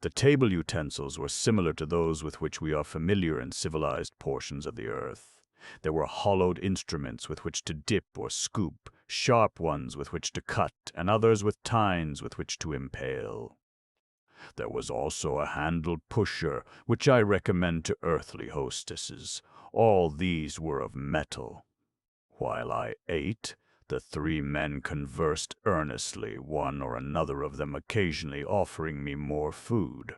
The table utensils were similar to those with which we are familiar in civilized portions of the earth. There were hollowed instruments with which to dip or scoop, sharp ones with which to cut, and others with tines with which to impale. There was also a handled pusher, which I recommend to earthly hostesses. All these were of metal. While I ate, the three men conversed earnestly, one or another of them occasionally offering me more food.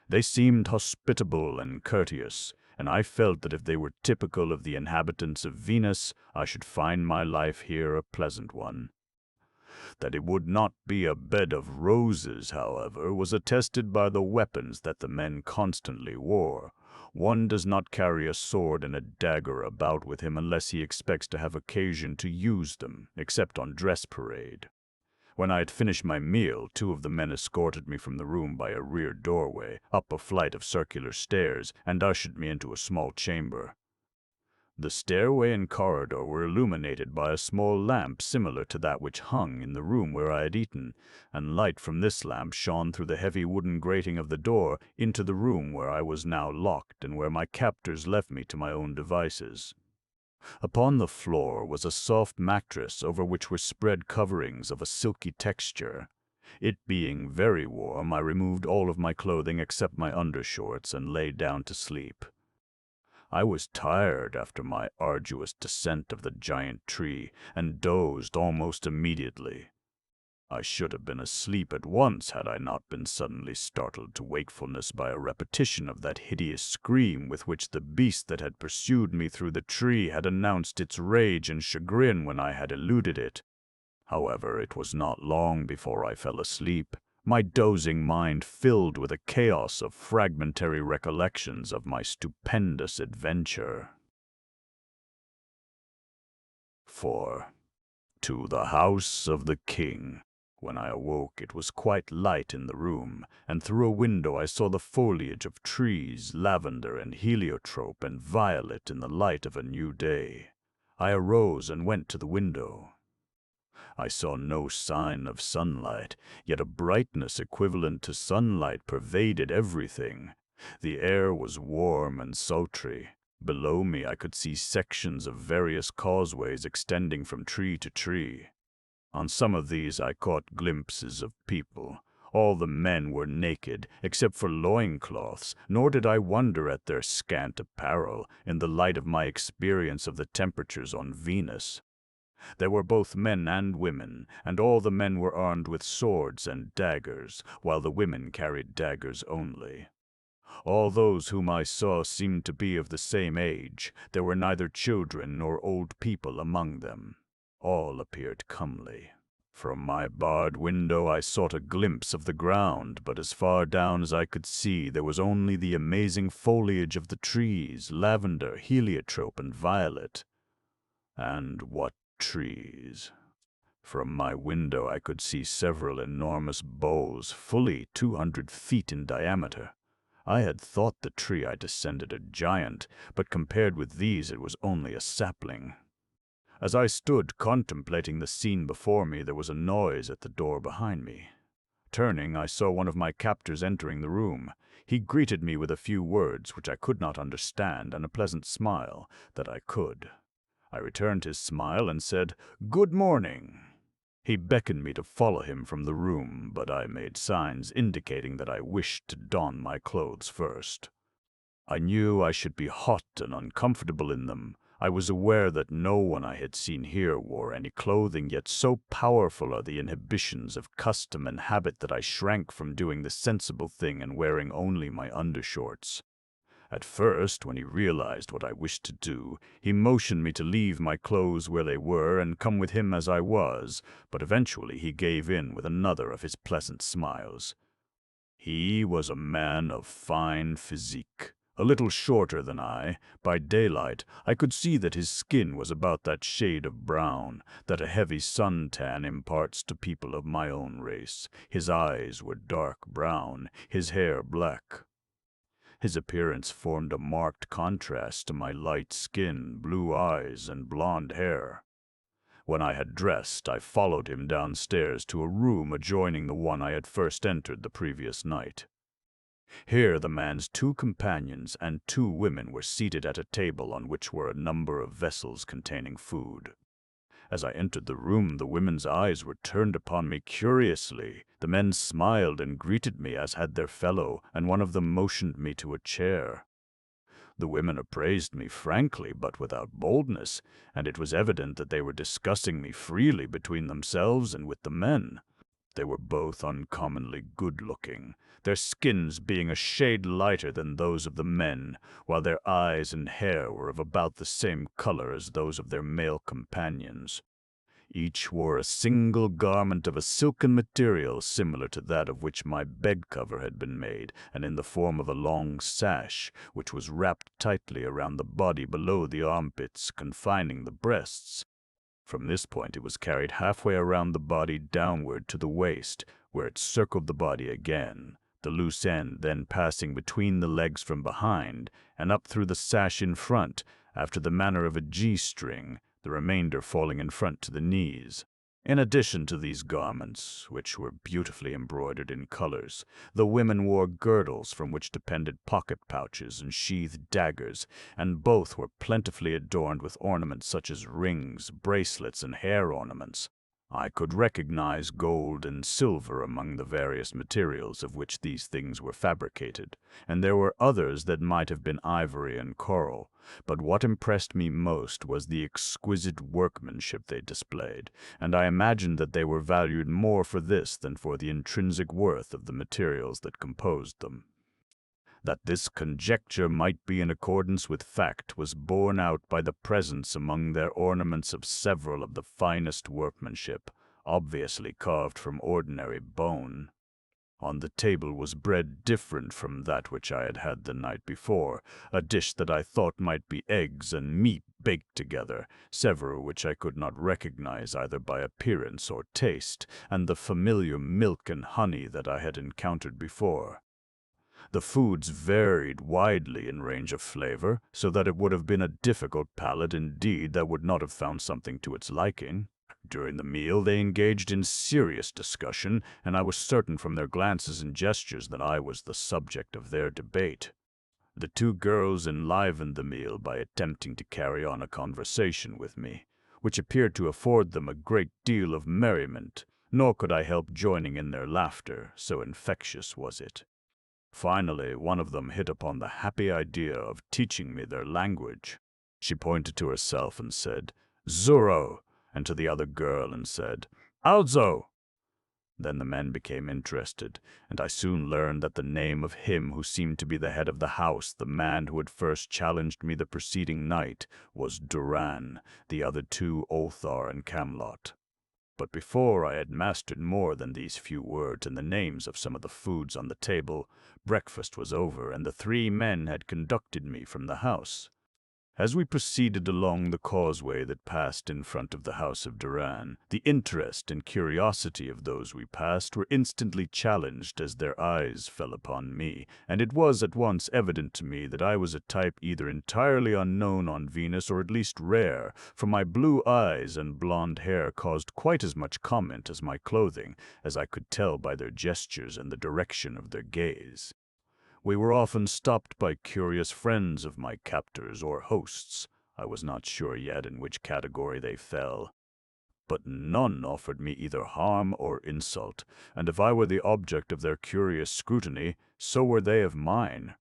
They seemed hospitable and courteous, and I felt that if they were typical of the inhabitants of Venus, I should find my life here a pleasant one. That it would not be a bed of roses, however, was attested by the weapons that the men constantly wore. One does not carry a sword and a dagger about with him unless he expects to have occasion to use them, except on dress parade. When I had finished my meal, two of the men escorted me from the room by a rear doorway, up a flight of circular stairs, and ushered me into a small chamber. The stairway and corridor were illuminated by a small lamp similar to that which hung in the room where I had eaten, and light from this lamp shone through the heavy wooden grating of the door into the room where I was now locked and where my captors left me to my own devices. Upon the floor was a soft mattress over which were spread coverings of a silky texture. It being very warm, I removed all of my clothing except my undershorts and lay down to sleep. I was tired after my arduous descent of the giant tree, and dozed almost immediately. I should have been asleep at once had I not been suddenly startled to wakefulness by a repetition of that hideous scream with which the beast that had pursued me through the tree had announced its rage and chagrin when I had eluded it. However, it was not long before I fell asleep, my dozing mind filled with a chaos of fragmentary recollections of my stupendous adventure. 4. To the house of the king. When I awoke, it was quite light in the room, and through a window I saw the foliage of trees, lavender and heliotrope and violet in the light of a new day. I arose and went to the window. I saw no sign of sunlight, yet a brightness equivalent to sunlight pervaded everything. The air was warm and sultry. Below me I could see sections of various causeways extending from tree to tree. On some of these I caught glimpses of people. All the men were naked, except for loincloths, nor did I wonder at their scant apparel, in the light of my experience of the temperatures on Venus. There were both men and women, and all the men were armed with swords and daggers, while the women carried daggers only. All those whom I saw seemed to be of the same age. There were neither children nor old people among them. All appeared comely. From my barred window I sought a glimpse of the ground, but as far down as I could see there was only the amazing foliage of the trees, lavender, heliotrope, and violet. And what trees! From my window I could see several enormous boughs, fully 200 feet in diameter. I had thought the tree I descended a giant, but compared with these it was only a sapling. As I stood contemplating the scene before me, there was a noise at the door behind me. Turning, I saw one of my captors entering the room. He greeted me with a few words which I could not understand, and a pleasant smile that I could. I returned his smile and said, "Good morning." He beckoned me to follow him from the room, but I made signs indicating that I wished to don my clothes first. I knew I should be hot and uncomfortable in them. I was aware that no one I had seen here wore any clothing, yet so powerful are the inhibitions of custom and habit that I shrank from doing the sensible thing and wearing only my undershorts. At first, when he realized what I wished to do, he motioned me to leave my clothes where they were and come with him as I was, but eventually he gave in with another of his pleasant smiles. He was a man of fine physique, a little shorter than I. By daylight, I could see that his skin was about that shade of brown that a heavy suntan imparts to people of my own race. His eyes were dark brown, his hair black. His appearance formed a marked contrast to my light skin, blue eyes, and blonde hair. When I had dressed, I followed him downstairs to a room adjoining the one I had first entered the previous night. Here the man's 2 companions and 2 women were seated at a table on which were a number of vessels containing food. As I entered the room, the women's eyes were turned upon me curiously. The men smiled and greeted me as had their fellow, and one of them motioned me to a chair. The women appraised me frankly but without boldness, and it was evident that they were discussing me freely between themselves and with the men. They were both uncommonly good-looking, their skins being a shade lighter than those of the men, while their eyes and hair were of about the same color as those of their male companions. Each wore a single garment of a silken material similar to that of which my bed-cover had been made, and in the form of a long sash, which was wrapped tightly around the body below the armpits, confining the breasts. From this point it was carried halfway around the body downward to the waist, where it circled the body again, the loose end then passing between the legs from behind, and up through the sash in front, after the manner of a G-string, the remainder falling in front to the knees. In addition to these garments, which were beautifully embroidered in colors, the women wore girdles from which depended pocket pouches and sheathed daggers, and both were plentifully adorned with ornaments such as rings, bracelets, and hair ornaments. I could recognize gold and silver among the various materials of which these things were fabricated, and there were others that might have been ivory and coral, but what impressed me most was the exquisite workmanship they displayed, and I imagined that they were valued more for this than for the intrinsic worth of the materials that composed them. That this conjecture might be in accordance with fact was borne out by the presence among their ornaments of several of the finest workmanship, obviously carved from ordinary bone. On the table was bread different from that which I had had the night before, a dish that I thought might be eggs and meat baked together, several which I could not recognize either by appearance or taste, and the familiar milk and honey that I had encountered before. The foods varied widely in range of flavor, so that it would have been a difficult palate indeed that would not have found something to its liking. During the meal they engaged in serious discussion, and I was certain from their glances and gestures that I was the subject of their debate. The 2 girls enlivened the meal by attempting to carry on a conversation with me, which appeared to afford them a great deal of merriment, nor could I help joining in their laughter, so infectious was it. Finally, one of them hit upon the happy idea of teaching me their language. She pointed to herself and said, "Zuro," and to the other girl and said, "Alzo." Then the men became interested, and I soon learned that the name of him who seemed to be the head of the house, the man who had first challenged me the preceding night, was Duran, the other 2 Othar and Camlot. But before I had mastered more than these few words and the names of some of the foods on the table, breakfast was over, and the 3 men had conducted me from the house. As we proceeded along the causeway that passed in front of the house of Duran, the interest and curiosity of those we passed were instantly challenged as their eyes fell upon me, and it was at once evident to me that I was a type either entirely unknown on Venus or at least rare, for my blue eyes and blonde hair caused quite as much comment as my clothing, as I could tell by their gestures and the direction of their gaze. We were often stopped by curious friends of my captors or hosts. I was not sure yet in which category they fell. But none offered me either harm or insult, and if I were the object of their curious scrutiny, so were they of mine.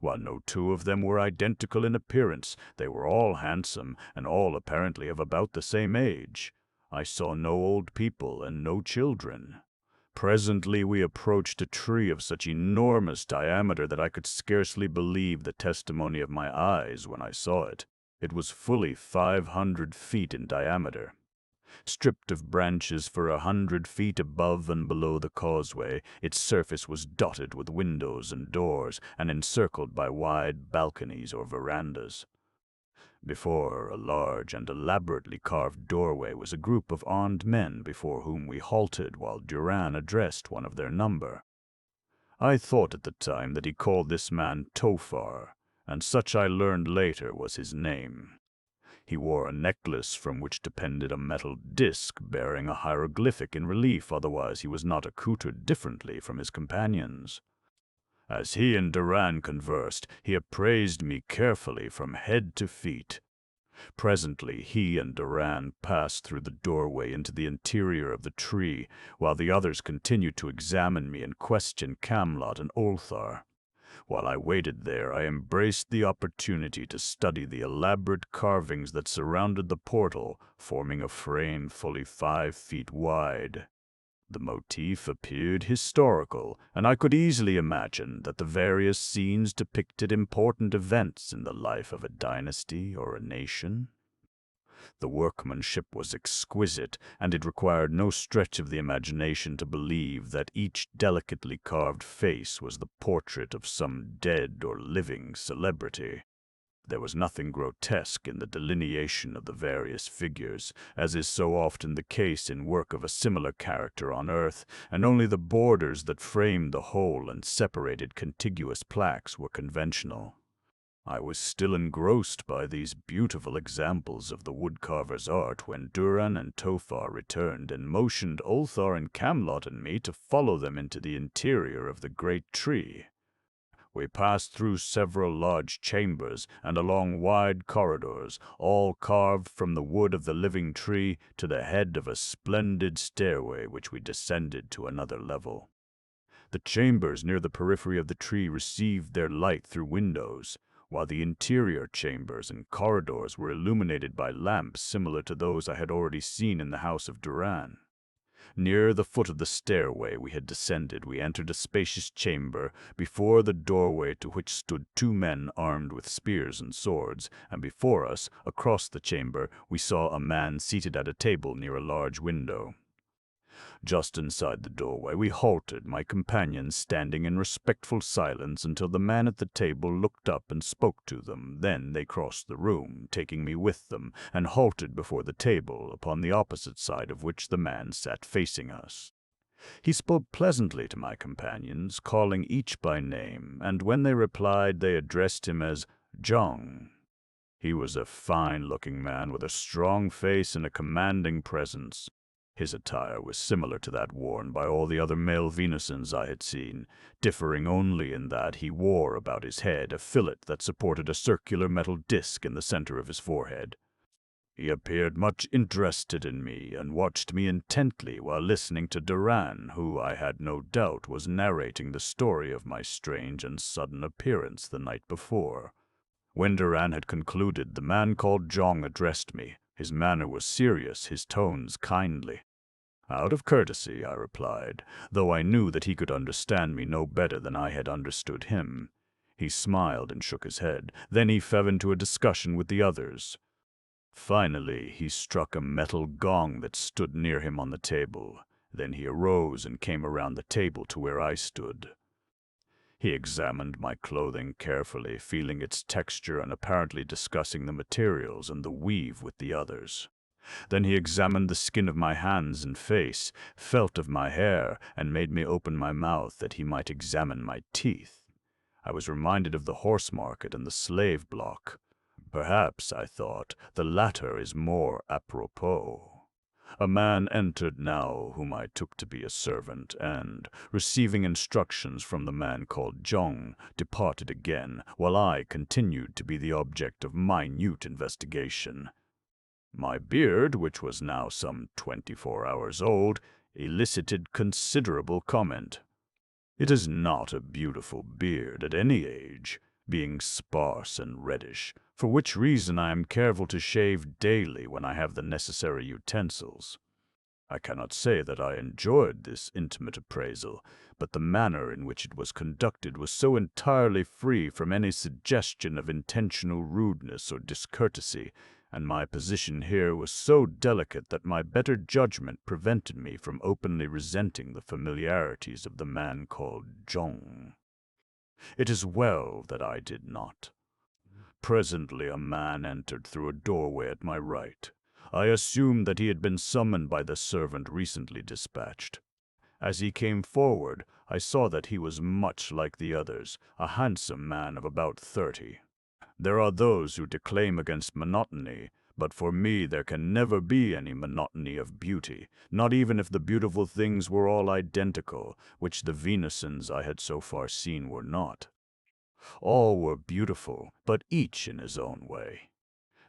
While no 2 of them were identical in appearance, they were all handsome, and all apparently of about the same age. I saw no old people and no children. Presently we approached a tree of such enormous diameter that I could scarcely believe the testimony of my eyes when I saw it. It was fully 500 feet in diameter. Stripped of branches for 100 feet above and below the causeway, its surface was dotted with windows and doors, and encircled by wide balconies or verandas. Before a large and elaborately carved doorway was a group of armed men before whom we halted while Duran addressed one of their number. I thought at the time that he called this man Tofar, and such I learned later was his name. He wore a necklace from which depended a metal disc bearing a hieroglyphic in relief, otherwise he was not accoutred differently from his companions. As he and Duare conversed, he appraised me carefully from head to feet. Presently he and Duare passed through the doorway into the interior of the tree, while the others continued to examine me and question Camelot and Ulthar. While I waited there, I embraced the opportunity to study the elaborate carvings that surrounded the portal, forming a frame fully 5 feet wide. The motif appeared historical, and I could easily imagine that the various scenes depicted important events in the life of a dynasty or a nation. The workmanship was exquisite, and it required no stretch of the imagination to believe that each delicately carved face was the portrait of some dead or living celebrity. There was nothing grotesque in the delineation of the various figures, as is so often the case in work of a similar character on earth, and only the borders that framed the whole and separated contiguous plaques were conventional. I was still engrossed by these beautiful examples of the woodcarver's art when Duare and Tofar returned and motioned Ulthar and Camelot and me to follow them into the interior of the great tree. We passed through several large chambers and along wide corridors, all carved from the wood of the living tree, to the head of a splendid stairway which we descended to another level. The chambers near the periphery of the tree received their light through windows, while the interior chambers and corridors were illuminated by lamps similar to those I had already seen in the house of Duare. Near the foot of the stairway we had descended, we entered a spacious chamber, before the doorway to which stood 2 men armed with spears and swords, and before us, across the chamber, we saw a man seated at a table near a large window. Just inside the doorway we halted, my companions standing in respectful silence until the man at the table looked up and spoke to them. Then they crossed the room, taking me with them, and halted before the table, upon the opposite side of which the man sat facing us. He spoke pleasantly to my companions, calling each by name, and when they replied they addressed him as Jong. He was a fine-looking man with a strong face and a commanding presence. His attire was similar to that worn by all the other male Venusans I had seen, differing only in that he wore about his head a fillet that supported a circular metal disc in the center of his forehead. He appeared much interested in me and watched me intently while listening to Duare, who, I had no doubt, was narrating the story of my strange and sudden appearance the night before. When Duare had concluded, the man called Jong addressed me. His manner was serious, his tones kindly. Out of courtesy, I replied, though I knew that he could understand me no better than I had understood him. He smiled and shook his head. Then he fell into a discussion with the others. Finally, he struck a metal gong that stood near him on the table. Then he arose and came around the table to where I stood. He examined my clothing carefully, feeling its texture and apparently discussing the materials and the weave with the others. Then he examined the skin of my hands and face, felt of my hair, and made me open my mouth that he might examine my teeth. I was reminded of the horse market and the slave block. Perhaps, I thought, the latter is more apropos. A man entered now whom I took to be a servant, and, receiving instructions from the man called Jong, departed again, while I continued to be the object of minute investigation. My beard, which was now some 24 hours old, elicited considerable comment. It is not a beautiful beard at any age, being sparse and reddish, for which reason I am careful to shave daily when I have the necessary utensils. I cannot say that I enjoyed this intimate appraisal, but the manner in which it was conducted was so entirely free from any suggestion of intentional rudeness or discourtesy, and my position here was so delicate that my better judgment prevented me from openly resenting the familiarities of the man called Jong. It is well that I did not. Presently a man entered through a doorway at my right. I assumed that he had been summoned by the servant recently dispatched. As he came forward, I saw that he was much like the others, a handsome man of about 30. There are those who declaim against monotony, But for me there can never be any monotony of beauty, not even if the beautiful things were all identical, which the Venusons I had so far seen were not. All were beautiful, but each in his own way.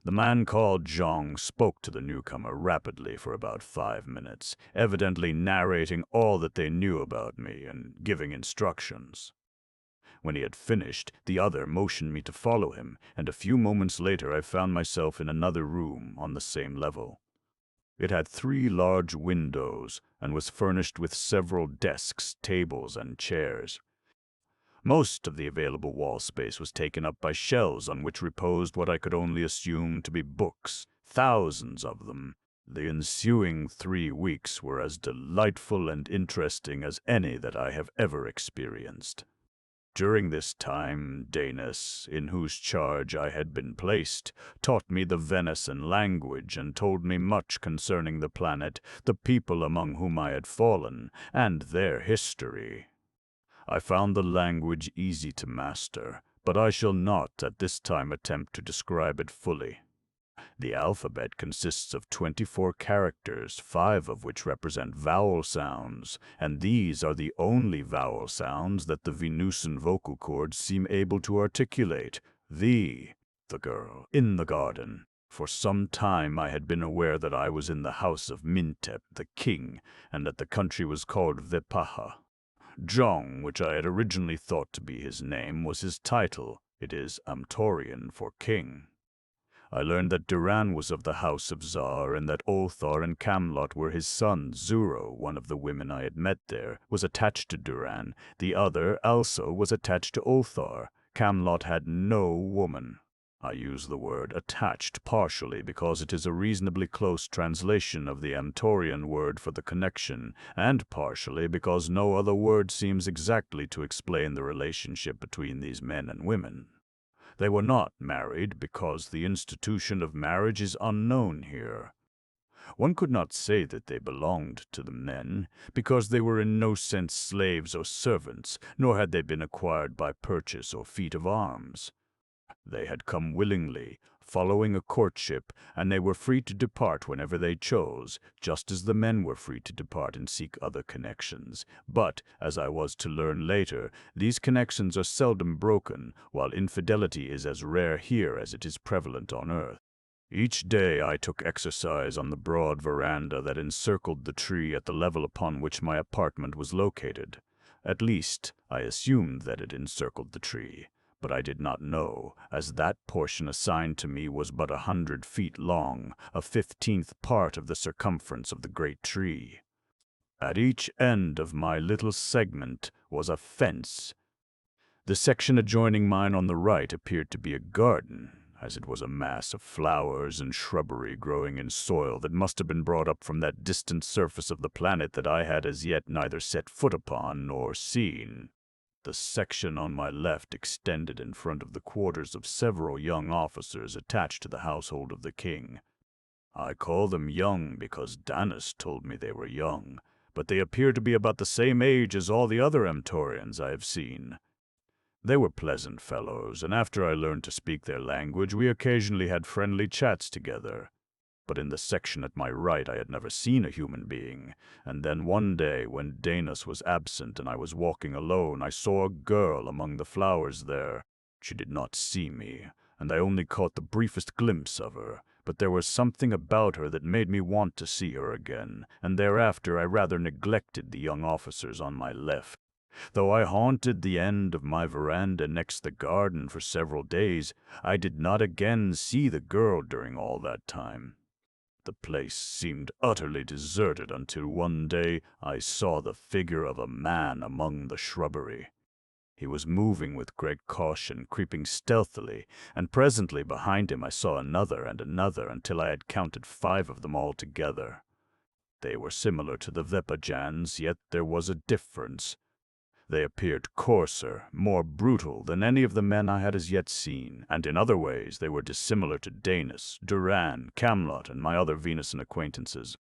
The man called Zhang spoke to the newcomer rapidly for about 5 minutes, evidently narrating all that they knew about me and giving instructions. When he had finished, the other motioned me to follow him, and a few moments later I found myself in another room on the same level. It had 3 large windows and was furnished with several desks, tables, and chairs. Most of the available wall space was taken up by shelves on which reposed what I could only assume to be books, thousands of them. The ensuing 3 weeks were as delightful and interesting as any that I have ever experienced. During this time, Danis, in whose charge I had been placed, taught me the Venison language and told me much concerning the planet, the people among whom I had fallen, and their history. I found the language easy to master, but I shall not at this time attempt to describe it fully. The alphabet consists of 24 characters, 5 of which represent vowel sounds, and these are the only vowel sounds that the Venusian vocal cords seem able to articulate. The girl, in the garden. For some time I had been aware that I was in the house of Mintep, the king, and that the country was called Vepaha. Zhang, which I had originally thought to be his name, was his title. It is Amtorian for king. I learned that Duran was of the house of Zar, and that Ulthar and Camlot were his sons. Zuro, one of the women I had met there, was attached to Duran. The other, also, was attached to Ulthar. Camlot had no woman. I use the word attached partially because it is a reasonably close translation of the Amtorian word for the connection, and partially because no other word seems exactly to explain the relationship between these men and women. They were not married because the institution of marriage is unknown here. One could not say that they belonged to the men, because they were in no sense slaves or servants, nor had they been acquired by purchase or feat of arms. They had come willingly, following a courtship, and they were free to depart whenever they chose, just as the men were free to depart and seek other connections. But, as I was to learn later, these connections are seldom broken, while infidelity is as rare here as it is prevalent on earth. Each day I took exercise on the broad veranda that encircled the tree at the level upon which my apartment was located. At least, I assumed that it encircled the tree. But I did not know, as that portion assigned to me was but 100 feet long, a 15th part of the circumference of the great tree. At each end of my little segment was a fence. The section adjoining mine on the right appeared to be a garden, as it was a mass of flowers and shrubbery growing in soil that must have been brought up from that distant surface of the planet that I had as yet neither set foot upon nor seen. The section on my left extended in front of the quarters of several young officers attached to the household of the king. I call them young because Danis told me they were young, but they appear to be about the same age as all the other Amtorians I have seen. They were pleasant fellows, and after I learned to speak their language, we occasionally had friendly chats together. But in the section at my right I had never seen a human being, and then one day when Danis was absent and I was walking alone, I saw a girl among the flowers there. She did not see me, and I only caught the briefest glimpse of her, but there was something about her that made me want to see her again, and thereafter I rather neglected the young officers on my left. Though I haunted the end of my veranda next the garden for several days, I did not again see the girl during all that time. The place seemed utterly deserted until one day I saw the figure of a man among the shrubbery. He was moving with great caution, creeping stealthily, and presently behind him I saw another and another until I had counted 5 of them all together. They were similar to the Vepajans, yet there was a difference. They appeared coarser, more brutal than any of the men I had as yet seen, and in other ways they were dissimilar to Danis, Duran, Camlot, and my other Venusian acquaintances.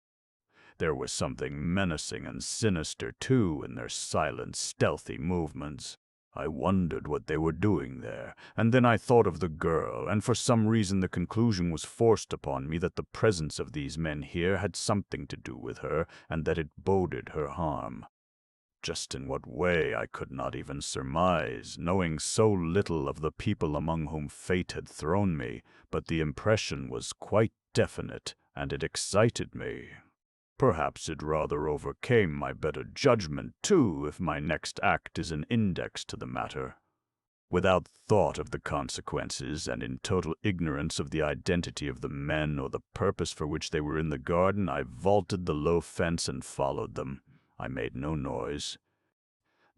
There was something menacing and sinister, too, in their silent, stealthy movements. I wondered what they were doing there, and then I thought of the girl, and for some reason the conclusion was forced upon me that the presence of these men here had something to do with her, and that it boded her harm. Just in what way I could not even surmise, knowing so little of the people among whom fate had thrown me, but the impression was quite definite, and it excited me. Perhaps it rather overcame my better judgment, too, if my next act is an index to the matter. Without thought of the consequences, and in total ignorance of the identity of the men or the purpose for which they were in the garden, I vaulted the low fence and followed them. I made no noise.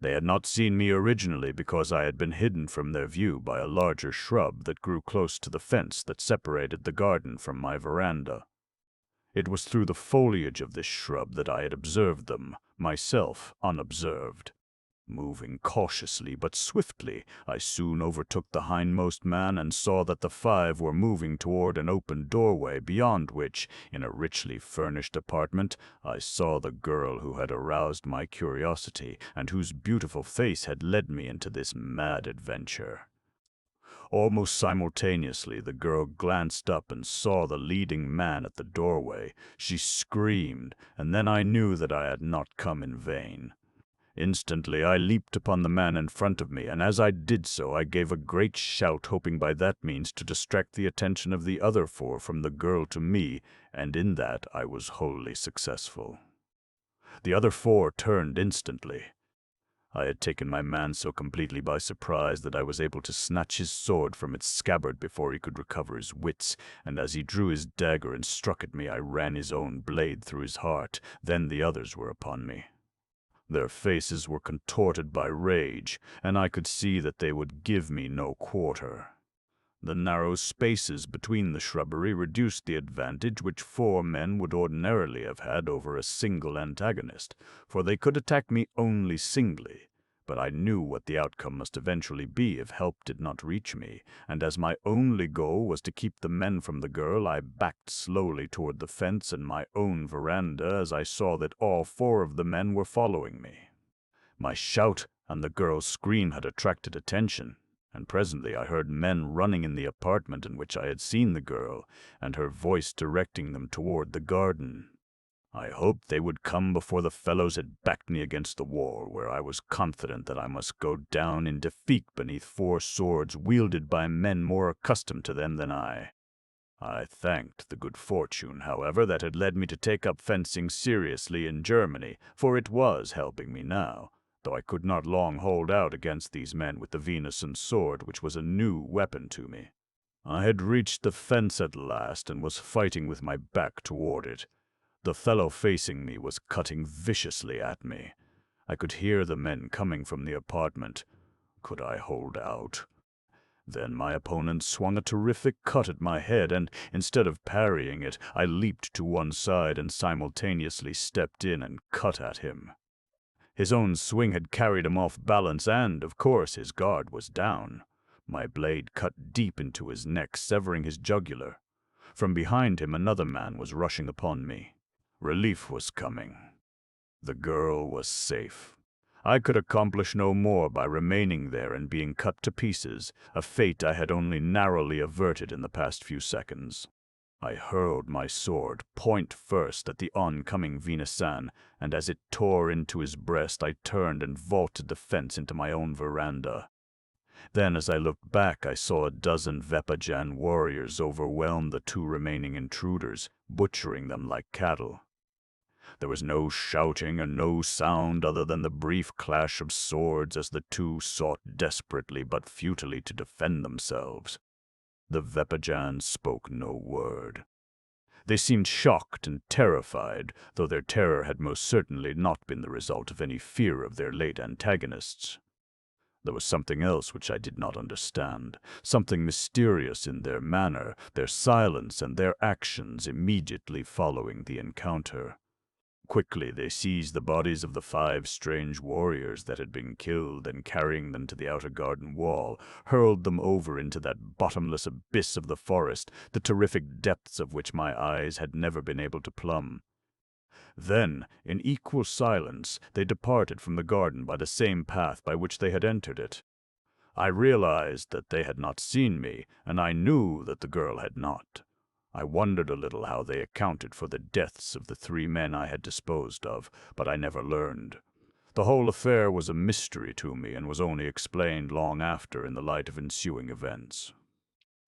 They had not seen me originally because I had been hidden from their view by a larger shrub that grew close to the fence that separated the garden from my veranda. It was through the foliage of this shrub that I had observed them, myself unobserved. Moving cautiously but swiftly, I soon overtook the hindmost man and saw that the five were moving toward an open doorway beyond which, in a richly furnished apartment, I saw the girl who had aroused my curiosity and whose beautiful face had led me into this mad adventure. Almost simultaneously, the girl glanced up and saw the leading man at the doorway. She screamed, and then I knew that I had not come in vain. Instantly, I leaped upon the man in front of me, and as I did so, I gave a great shout, hoping by that means to distract the attention of the other four from the girl to me, and in that I was wholly successful. The other four turned instantly. I had taken my man so completely by surprise that I was able to snatch his sword from its scabbard before he could recover his wits, and as he drew his dagger and struck at me, I ran his own blade through his heart. Then the others were upon me. Their faces were contorted by rage, and I could see that they would give me no quarter. The narrow spaces between the shrubbery reduced the advantage which four men would ordinarily have had over a single antagonist, for they could attack me only singly. But I knew what the outcome must eventually be if help did not reach me, and as my only goal was to keep the men from the girl, I backed slowly toward the fence and my own veranda as I saw that all four of the men were following me. My shout and the girl's scream had attracted attention, and presently I heard men running in the apartment in which I had seen the girl, and her voice directing them toward the garden. I hoped they would come before the fellows had backed me against the wall, where I was confident that I must go down in defeat beneath four swords wielded by men more accustomed to them than I. I thanked the good fortune, however, that had led me to take up fencing seriously in Germany, for it was helping me now, though I could not long hold out against these men with the venison sword, which was a new weapon to me. I had reached the fence at last and was fighting with my back toward it. The fellow facing me was cutting viciously at me. I could hear the men coming from the apartment. Could I hold out? Then my opponent swung a terrific cut at my head, and instead of parrying it, I leaped to one side and simultaneously stepped in and cut at him. His own swing had carried him off balance, and, of course, his guard was down. My blade cut deep into his neck, severing his jugular. From behind him another man was rushing upon me. Relief was coming. The girl was safe. I could accomplish no more by remaining there and being cut to pieces, a fate I had only narrowly averted in the past few seconds. I hurled my sword, point first, at the oncoming venison, and as it tore into his breast, I turned and vaulted the fence into my own veranda. Then, as I looked back, I saw a dozen Vepajan warriors overwhelm the two remaining intruders, butchering them like cattle. There was no shouting and no sound other than the brief clash of swords as the two sought desperately but futilely to defend themselves. The Vepajans spoke no word. They seemed shocked and terrified, though their terror had most certainly not been the result of any fear of their late antagonists. There was something else which I did not understand, something mysterious in their manner, their silence, and their actions immediately following the encounter. Quickly they seized the bodies of the 5 strange warriors that had been killed, and carrying them to the outer garden wall, hurled them over into that bottomless abyss of the forest, the terrific depths of which my eyes had never been able to plumb. Then, in equal silence, they departed from the garden by the same path by which they had entered it. I realized that they had not seen me, and I knew that the girl had not. I wondered a little how they accounted for the deaths of the 3 men I had disposed of, but I never learned. The whole affair was a mystery to me and was only explained long after in the light of ensuing events.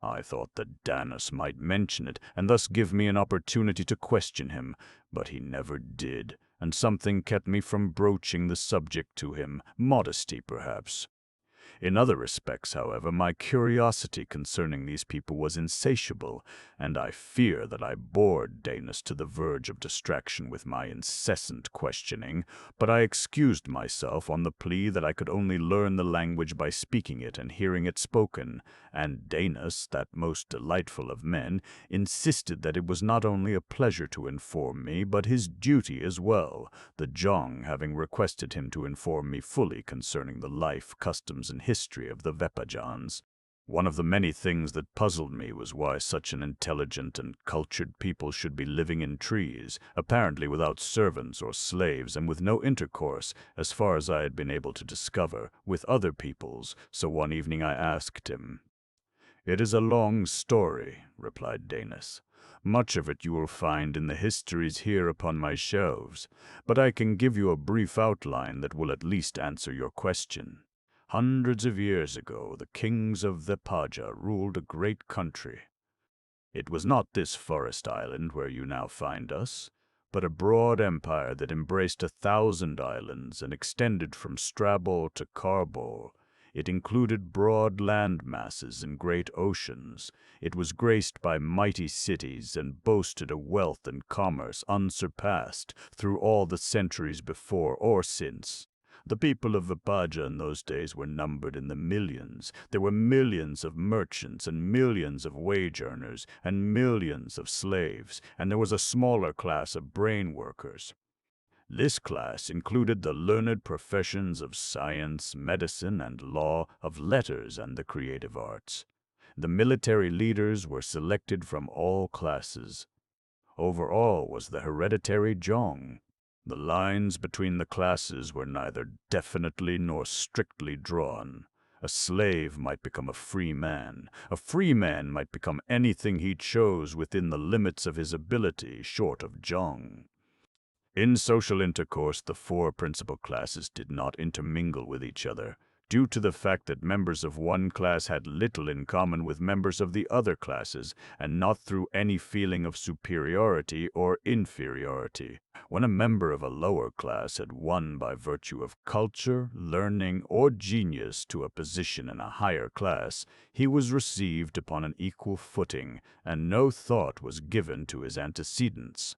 I thought that Danis might mention it and thus give me an opportunity to question him, but he never did, and something kept me from broaching the subject to him, modesty perhaps. In other respects, however, my curiosity concerning these people was insatiable, and I fear that I bored Danis to the verge of distraction with my incessant questioning, but I excused myself on the plea that I could only learn the language by speaking it and hearing it spoken, and Danis, that most delightful of men, insisted that it was not only a pleasure to inform me, but his duty as well, the Jong having requested him to inform me fully concerning the life, customs, and history of the Vepajans. One of the many things that puzzled me was why such an intelligent and cultured people should be living in trees, apparently without servants or slaves and with no intercourse, as far as I had been able to discover, with other peoples, so one evening I asked him. "It is a long story," replied Danis. "Much of it you will find in the histories here upon my shelves, but I can give you a brief outline that will at least answer your question. Hundreds of years ago, the kings of Vepaja ruled a great country. It was not this forest island where you now find us, but a broad empire that embraced 1,000 islands and extended from Strabol to Karbol. It included broad land masses and great oceans. It was graced by mighty cities and boasted a wealth and commerce unsurpassed through all the centuries before or since. The people of Vepaja in those days were numbered in the millions. There were millions of merchants and millions of wage earners and millions of slaves, and there was a smaller class of brain workers. This class included the learned professions of science, medicine, and law, of letters and the creative arts. The military leaders were selected from all classes. Over all was the hereditary Jong. The lines between the classes were neither definitely nor strictly drawn. A slave might become a free man. A free man might become anything he chose within the limits of his ability, short of Jong. In social intercourse, the 4 principal classes did not intermingle with each other, due to the fact that members of one class had little in common with members of the other classes, and not through any feeling of superiority or inferiority. When a member of a lower class had won by virtue of culture, learning, or genius to a position in a higher class, he was received upon an equal footing, and no thought was given to his antecedents.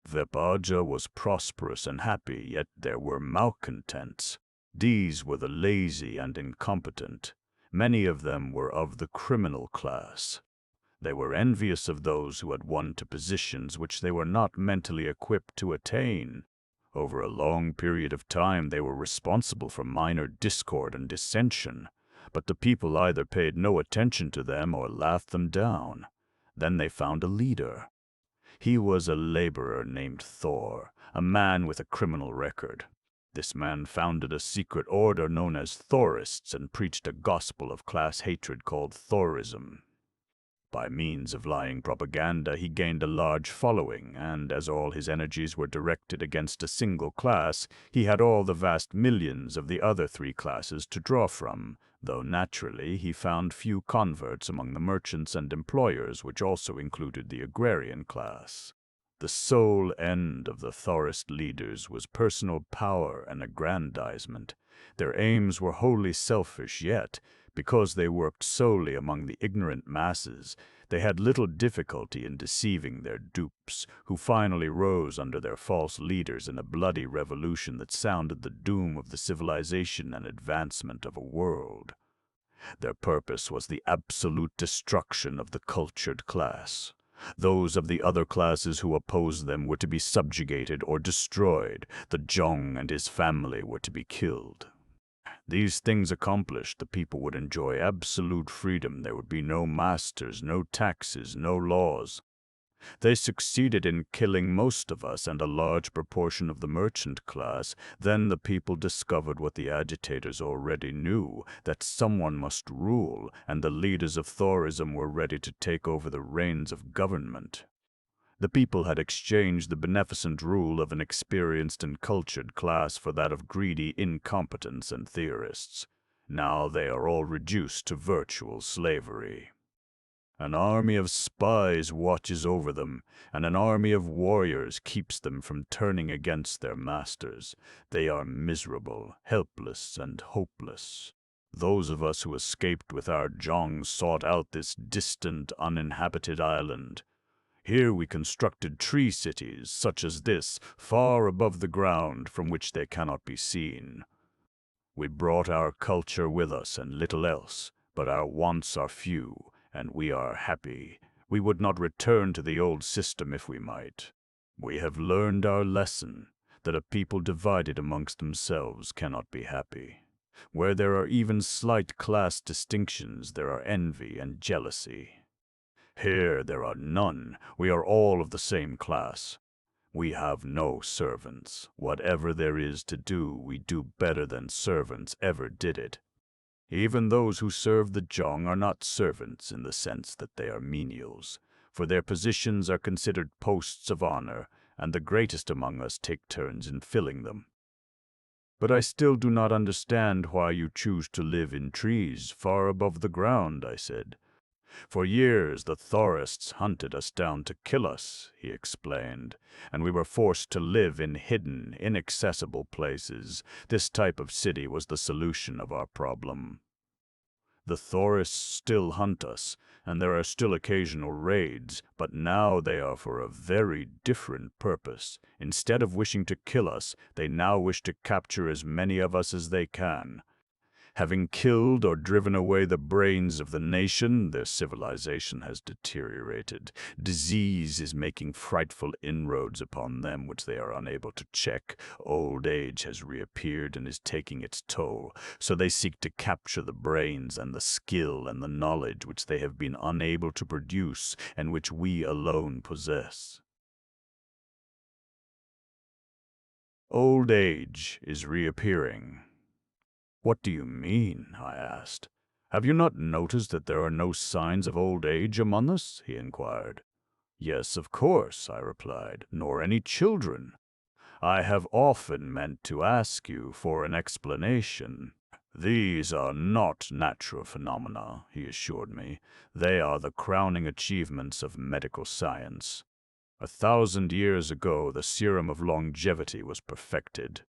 Vepaja was prosperous and happy, yet there were malcontents. These were the lazy and incompetent. Many of them were of the criminal class. They were envious of those who had won to positions which they were not mentally equipped to attain. Over a long period of time they were responsible for minor discord and dissension, but the people either paid no attention to them or laughed them down. Then they found a leader. He was a laborer named Thor, a man with a criminal record. This man founded a secret order known as Thorists and preached a gospel of class hatred called Thorism. By means of lying propaganda, he gained a large following, and as all his energies were directed against a single class, he had all the vast millions of the other 3 classes to draw from, though naturally he found few converts among the merchants and employers, which also included the agrarian class. The sole end of the Thorist leaders was personal power and aggrandizement. Their aims were wholly selfish, yet, because they worked solely among the ignorant masses, they had little difficulty in deceiving their dupes, who finally rose under their false leaders in a bloody revolution that sounded the doom of the civilization and advancement of a world. Their purpose was the absolute destruction of the cultured class. Those of the other classes who opposed them were to be subjugated or destroyed. The Jong and his family were to be killed. These things accomplished, the people would enjoy absolute freedom. There would be no masters, no taxes, no laws. They succeeded in killing most of us and a large proportion of the merchant class. Then the people discovered what the agitators already knew, that someone must rule, and the leaders of Thorism were ready to take over the reins of government. The people had exchanged the beneficent rule of an experienced and cultured class for that of greedy incompetents and theorists. Now they are all reduced to virtual slavery. An army of spies watches over them, and an army of warriors keeps them from turning against their masters. They are miserable, helpless, and hopeless. Those of us who escaped with our jongs sought out this distant, uninhabited island. Here we constructed tree cities, such as this, far above the ground from which they cannot be seen. We brought our culture with us and little else, but our wants are few, and we are happy. We would not return to the old system if we might. We have learned our lesson, that a people divided amongst themselves cannot be happy. Where there are even slight class distinctions, there are envy and jealousy. Here there are none. We are all of the same class. We have no servants. Whatever there is to do, we do better than servants ever did it. Even those who serve the Jong are not servants in the sense that they are menials, for their positions are considered posts of honor, and the greatest among us take turns in filling them. But I still do not understand why you choose to live in trees far above the ground, I said. For years the Thorists hunted us down to kill us, he explained, and we were forced to live in hidden, inaccessible places. This type of city was the solution of our problem. The Thorists still hunt us, and there are still occasional raids, but now they are for a very different purpose. Instead of wishing to kill us, they now wish to capture as many of us as they can. Having killed or driven away the brains of the nation, their civilization has deteriorated. Disease is making frightful inroads upon them which they are unable to check. Old age has reappeared and is taking its toll, so they seek to capture the brains and the skill and the knowledge which they have been unable to produce and which we alone possess. Old age is reappearing. What do you mean? I asked. Have you not noticed that there are no signs of old age among us? He inquired. Yes, of course, I replied, nor any children. I have often meant to ask you for an explanation. These are not natural phenomena, he assured me. They are the crowning achievements of medical science. 1,000 years ago, the serum of longevity was perfected.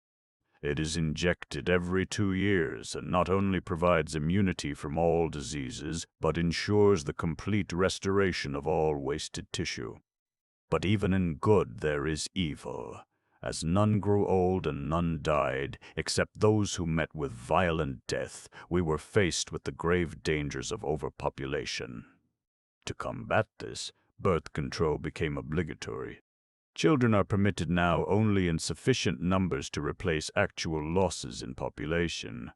It is injected every 2 years and not only provides immunity from all diseases, but ensures the complete restoration of all wasted tissue. But even in good there is evil. As none grew old and none died, except those who met with violent death, we were faced with the grave dangers of overpopulation. To combat this, birth control became obligatory. Children are permitted now only in sufficient numbers to replace actual losses in population.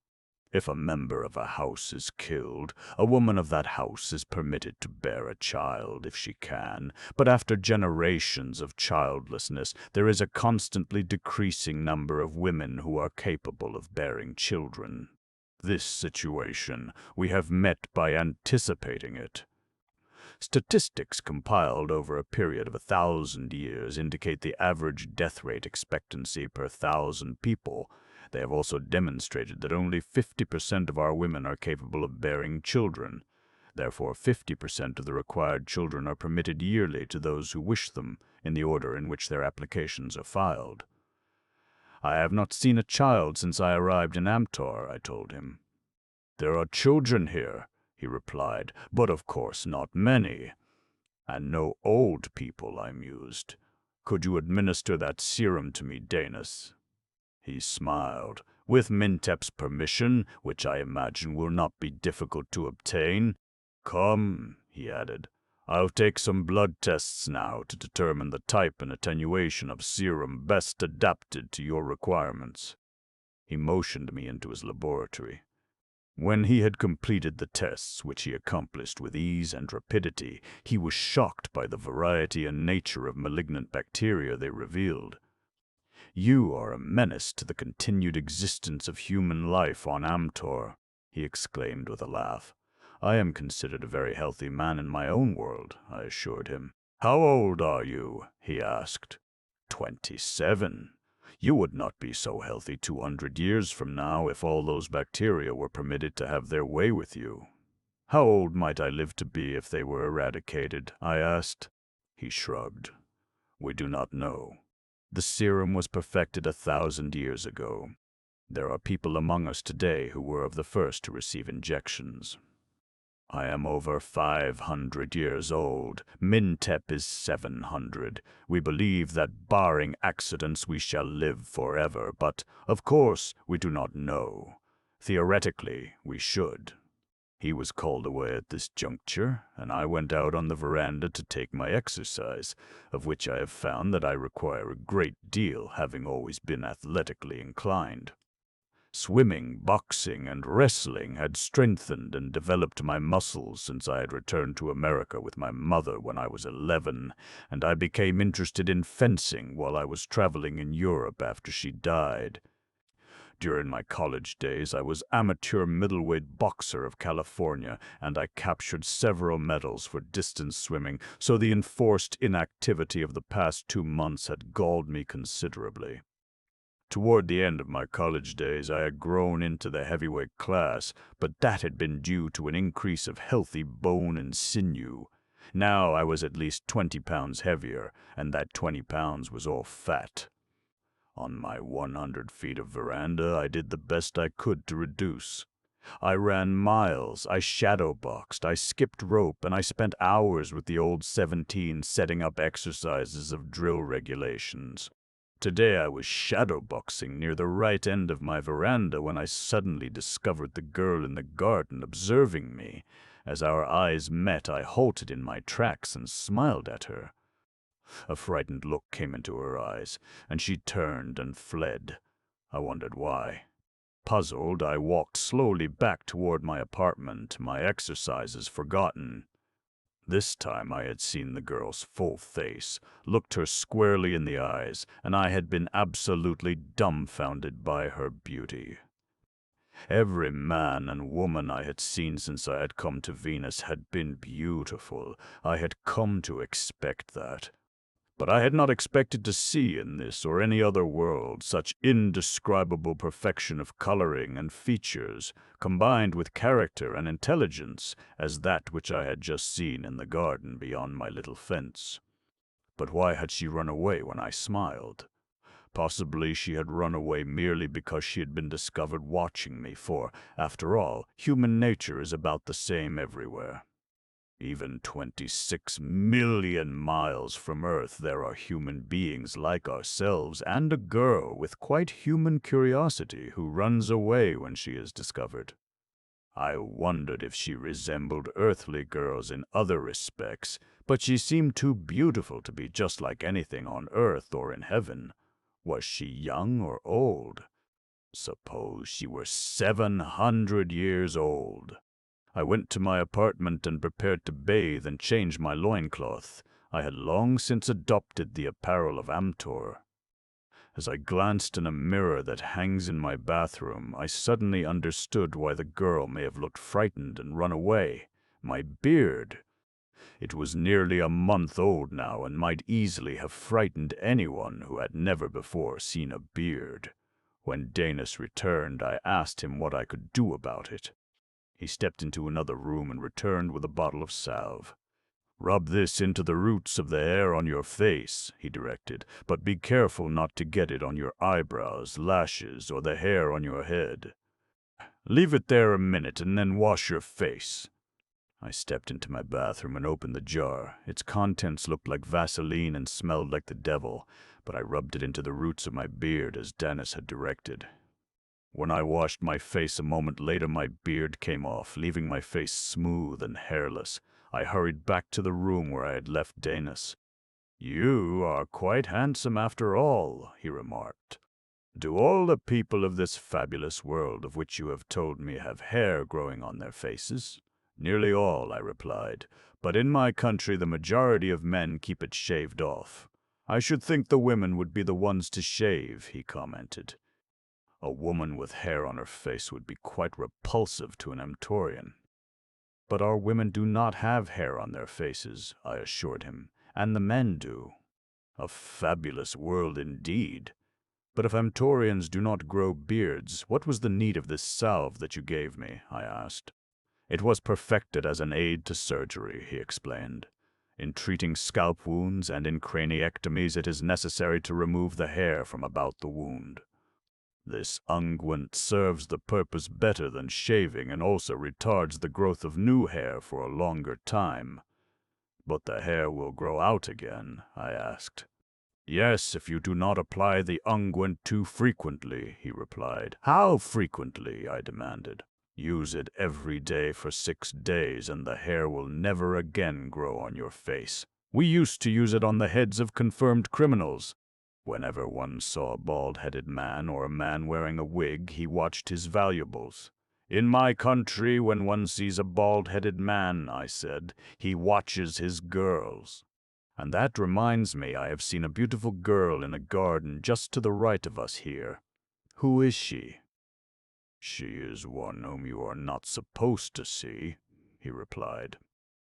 If a member of a house is killed, a woman of that house is permitted to bear a child if she can, but after generations of childlessness, there is a constantly decreasing number of women who are capable of bearing children. This situation we have met by anticipating it. Statistics compiled over a period of 1,000 years indicate the average death rate expectancy per 1,000 people. They have also demonstrated that only 50% of our women are capable of bearing children. Therefore, 50% of the required children are permitted yearly to those who wish them, in the order in which their applications are filed. I have not seen a child since I arrived in Amtor, I told him. There are children here, he replied, but of course not many. And no old people, I mused. Could you administer that serum to me, Danis? He smiled. With Mintep's permission, which I imagine will not be difficult to obtain. Come, he added. I'll take some blood tests now to determine the type and attenuation of serum best adapted to your requirements. He motioned me into his laboratory. When he had completed the tests, which he accomplished with ease and rapidity, he was shocked by the variety and nature of malignant bacteria they revealed. "You are a menace to the continued existence of human life on Amtor," he exclaimed with a laugh. "I am considered a very healthy man in my own world," I assured him. "How old are you?" he asked. 27. You would not be so healthy 200 years from now if all those bacteria were permitted to have their way with you. How old might I live to be if they were eradicated? I asked. He shrugged. We do not know. The serum was perfected 1,000 years ago. There are people among us today who were of the first to receive injections. I am over 500 years old. Mintep is 700. We believe that barring accidents we shall live forever, but, of course, we do not know. Theoretically, we should. He was called away at this juncture, and I went out on the veranda to take my exercise, of which I have found that I require a great deal, having always been athletically inclined. Swimming, boxing, and wrestling had strengthened and developed my muscles since I had returned to America with my mother when I was 11, and I became interested in fencing while I was traveling in Europe after she died. During my college days, I was amateur middleweight boxer of California, and I captured several medals for distance swimming, so the enforced inactivity of the past 2 months had galled me considerably. Toward the end of my college days, I had grown into the heavyweight class, but that had been due to an increase of healthy bone and sinew. Now I was at least 20 pounds heavier, and that 20 pounds was all fat. On my 100 feet of veranda, I did the best I could to reduce. I ran miles, I shadowboxed, I skipped rope, and I spent hours with the old 17 setting up exercises of drill regulations. Today I was shadowboxing near the right end of my veranda when I suddenly discovered the girl in the garden observing me. As our eyes met, I halted in my tracks and smiled at her. A frightened look came into her eyes, and she turned and fled. I wondered why. Puzzled, I walked slowly back toward my apartment, my exercises forgotten. This time I had seen the girl's full face, looked her squarely in the eyes, and I had been absolutely dumbfounded by her beauty. Every man and woman I had seen since I had come to Venus had been beautiful. I had come to expect that. But I had not expected to see in this or any other world such indescribable perfection of coloring and features, combined with character and intelligence, as that which I had just seen in the garden beyond my little fence. But why had she run away when I smiled? Possibly she had run away merely because she had been discovered watching me, for, after all, human nature is about the same everywhere. Even 26 million miles from Earth, there are human beings like ourselves and a girl with quite human curiosity who runs away when she is discovered. I wondered if she resembled earthly girls in other respects, but she seemed too beautiful to be just like anything on Earth or in heaven. Was she young or old? Suppose she were 700 years old. I went to my apartment and prepared to bathe and change my loincloth. I had long since adopted the apparel of Amtor. As I glanced in a mirror that hangs in my bathroom, I suddenly understood why the girl may have looked frightened and run away. My beard. It was nearly a month old now and might easily have frightened anyone who had never before seen a beard. When Danis returned, I asked him what I could do about it. He stepped into another room and returned with a bottle of salve. "Rub this into the roots of the hair on your face," he directed, "but be careful not to get it on your eyebrows, lashes, or the hair on your head. Leave it there a minute and then wash your face." I stepped into my bathroom and opened the jar. Its contents looked like Vaseline and smelled like the devil, but I rubbed it into the roots of my beard as Danis had directed. When I washed my face a moment later, my beard came off, leaving my face smooth and hairless. I hurried back to the room where I had left Danis. "You are quite handsome after all," he remarked. Do all the people of this fabulous world of which you have told me have hair growing on their faces? Nearly all, I replied, but in my country the majority of men keep it shaved off. I should think the women would be the ones to shave, he commented. A woman with hair on her face would be quite repulsive to an Amtorian. But our women do not have hair on their faces, I assured him, and the men do. A fabulous world indeed. But if Amtorians do not grow beards, what was the need of this salve that you gave me? I asked. It was perfected as an aid to surgery, he explained. In treating scalp wounds and in craniectomies, it is necessary to remove the hair from about the wound. This unguent serves the purpose better than shaving and also retards the growth of new hair for a longer time. But the hair will grow out again, I asked. Yes, if you do not apply the unguent too frequently, he replied. How frequently? I demanded. Use it every day for 6 days, and the hair will never again grow on your face. We used to use it on the heads of confirmed criminals. Whenever one saw a bald-headed man or a man wearing a wig, he watched his valuables. In my country, when one sees a bald-headed man, I said, he watches his girls. And that reminds me, I have seen a beautiful girl in a garden just to the right of us here. Who is she? She is one whom you are not supposed to see, he replied.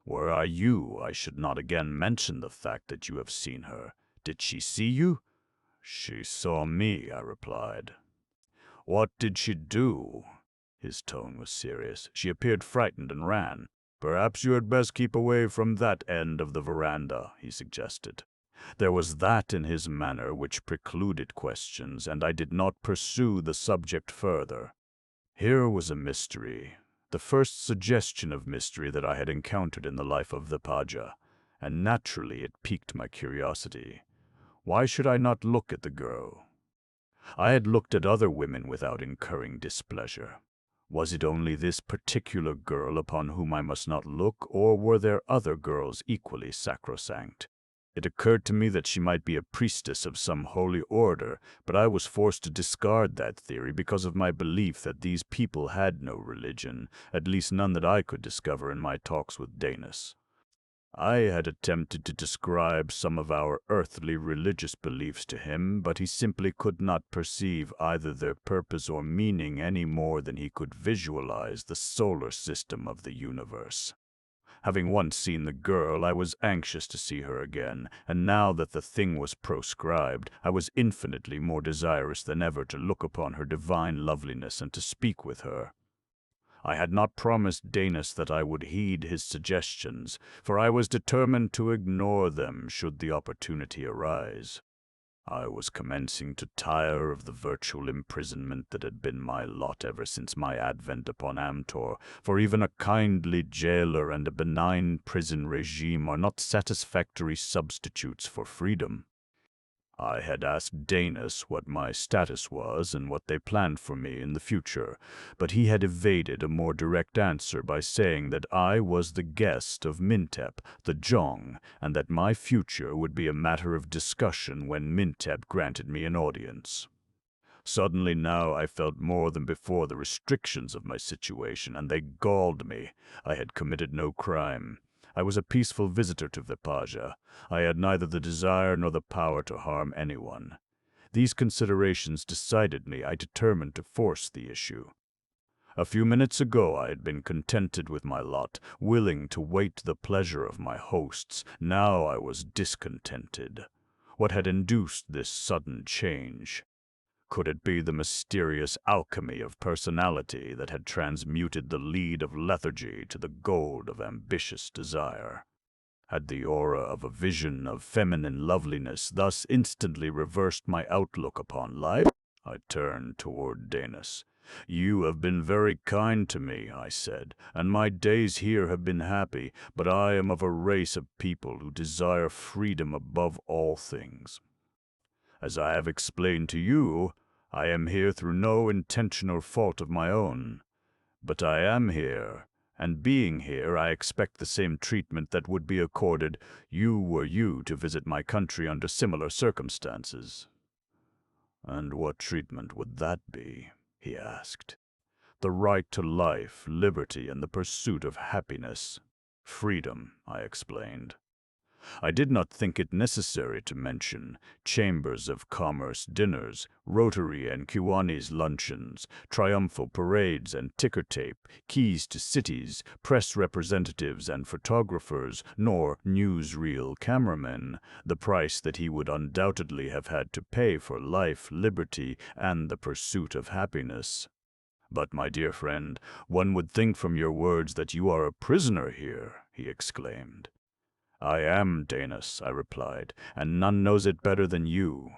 Were I you, I should not again mention the fact that you have seen her. Did she see you? She saw me, I replied. What did she do? His tone was serious. She appeared frightened and ran. Perhaps you had best keep away from that end of the veranda, he suggested. There was that in his manner which precluded questions, and I did not pursue the subject further. Here was a mystery, the first suggestion of mystery that I had encountered in the life of the Paja, and naturally it piqued my curiosity. Why should I not look at the girl? I had looked at other women without incurring displeasure. Was it only this particular girl upon whom I must not look, or were there other girls equally sacrosanct? It occurred to me that she might be a priestess of some holy order, but I was forced to discard that theory because of my belief that these people had no religion, at least none that I could discover in my talks with Danis. I had attempted to describe some of our earthly religious beliefs to him, but he simply could not perceive either their purpose or meaning any more than he could visualize the solar system of the universe. Having once seen the girl, I was anxious to see her again, and now that the thing was proscribed, I was infinitely more desirous than ever to look upon her divine loveliness and to speak with her. I had not promised Danis that I would heed his suggestions, for I was determined to ignore them should the opportunity arise. I was commencing to tire of the virtual imprisonment that had been my lot ever since my advent upon Amtor, for even a kindly jailer and a benign prison regime are not satisfactory substitutes for freedom. I had asked Danis what my status was and what they planned for me in the future, but he had evaded a more direct answer by saying that I was the guest of Mintep, the Jong, and that my future would be a matter of discussion when Mintep granted me an audience. Suddenly now I felt more than before the restrictions of my situation, and they galled me. I had committed no crime. I was a peaceful visitor to Vipaja. I had neither the desire nor the power to harm anyone. These considerations decided me. I determined to force the issue. A few minutes ago I had been contented with my lot, willing to wait the pleasure of my hosts. Now I was discontented. What had induced this sudden change? Could it be the mysterious alchemy of personality that had transmuted the lead of lethargy to the gold of ambitious desire? Had the aura of a vision of feminine loveliness thus instantly reversed my outlook upon life? I turned toward Danis. You have been very kind to me, I said, and my days here have been happy, but I am of a race of people who desire freedom above all things. As I have explained to you, I am here through no intentional fault of my own. But I am here, and being here, I expect the same treatment that would be accorded you were you to visit my country under similar circumstances. "And what treatment would that be?" he asked. "The right to life, liberty, and the pursuit of happiness." "Freedom," I explained. I did not think it necessary to mention chambers of commerce dinners, Rotary and Kiwanis luncheons, triumphal parades and ticker tape, keys to cities, press representatives and photographers, nor newsreel cameramen, the price that he would undoubtedly have had to pay for life, liberty, and the pursuit of happiness. "But, my dear friend, one would think from your words that you are a prisoner here," he exclaimed. "I am, Danis," I replied, "and none knows it better than you."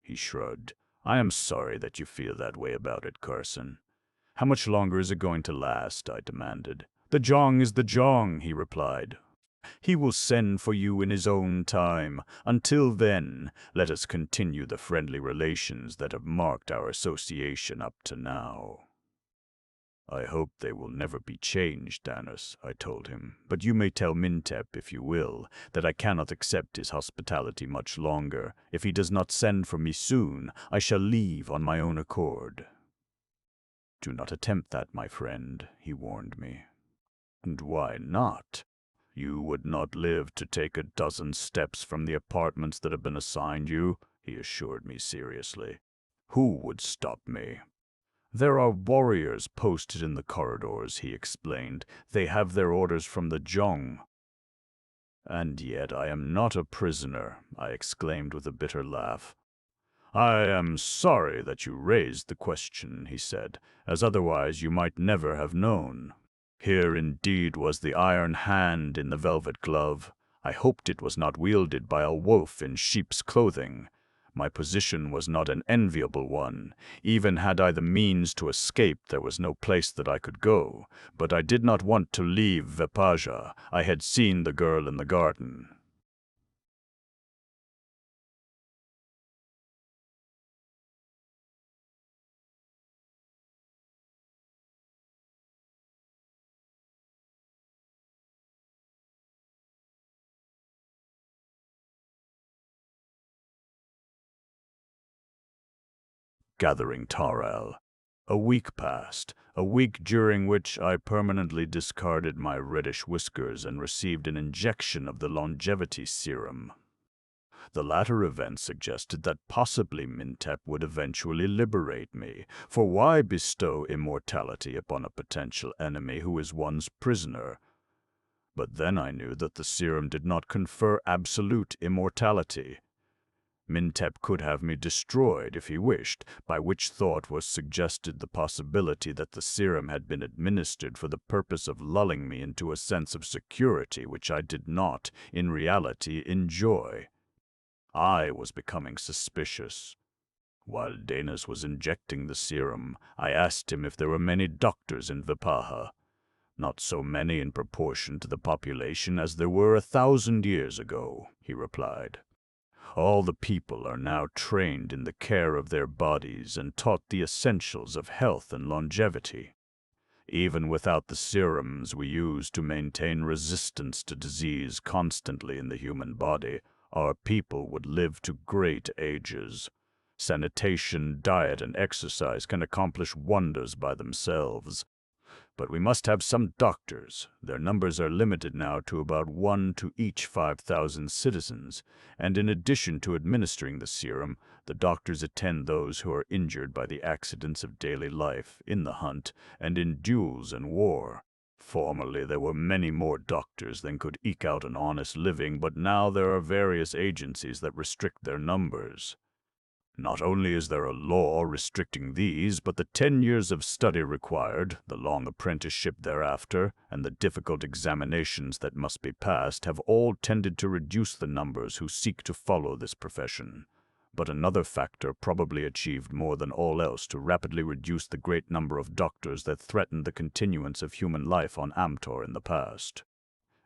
He shrugged. "I am sorry that you feel that way about it, Carson." "How much longer is it going to last?" I demanded. "The Jong is the Jong," he replied. "He will send for you in his own time. Until then, let us continue the friendly relations that have marked our association up to now." "I hope they will never be changed, Danis," I told him, "but you may tell Mintep, if you will, that I cannot accept his hospitality much longer. If he does not send for me soon, I shall leave on my own accord." "Do not attempt that, my friend," he warned me. "And why not? You would not live to take a dozen steps from the apartments that have been assigned you," he assured me seriously. "Who would stop me?" "There are warriors posted in the corridors," he explained. "They have their orders from the Jong." "And yet I am not a prisoner," I exclaimed with a bitter laugh. "I am sorry that you raised the question," he said, "as otherwise you might never have known. Here indeed was the iron hand in the velvet glove. I hoped it was not wielded by a wolf in sheep's clothing. My position was not an enviable one. Even had I the means to escape, there was no place that I could go. But I did not want to leave Vepaja. I had seen the girl in the garden." Gathering Taral. A week passed, a week during which I permanently discarded my reddish whiskers and received an injection of the longevity serum. The latter event suggested that possibly Mintep would eventually liberate me, for why bestow immortality upon a potential enemy who is one's prisoner? But then I knew that the serum did not confer absolute immortality. Mintep could have me destroyed if he wished, by which thought was suggested the possibility that the serum had been administered for the purpose of lulling me into a sense of security which I did not, in reality, enjoy. I was becoming suspicious. While Danis was injecting the serum, I asked him if there were many doctors in Vipaha. "Not so many in proportion to the population as there were 1,000 years ago," he replied. "All the people are now trained in the care of their bodies and taught the essentials of health and longevity. Even without the serums we use to maintain resistance to disease constantly in the human body, our people would live to great ages. Sanitation, diet, and exercise can accomplish wonders by themselves. But we must have some doctors. Their numbers are limited now to about 1 to each 5,000 citizens, and in addition to administering the serum, the doctors attend those who are injured by the accidents of daily life, in the hunt, and in duels and war. Formerly there were many more doctors than could eke out an honest living, but now there are various agencies that restrict their numbers. Not only is there a law restricting these, but the 10 years of study required, the long apprenticeship thereafter, and the difficult examinations that must be passed have all tended to reduce the numbers who seek to follow this profession. But another factor probably achieved more than all else to rapidly reduce the great number of doctors that threatened the continuance of human life on Amtor in the past.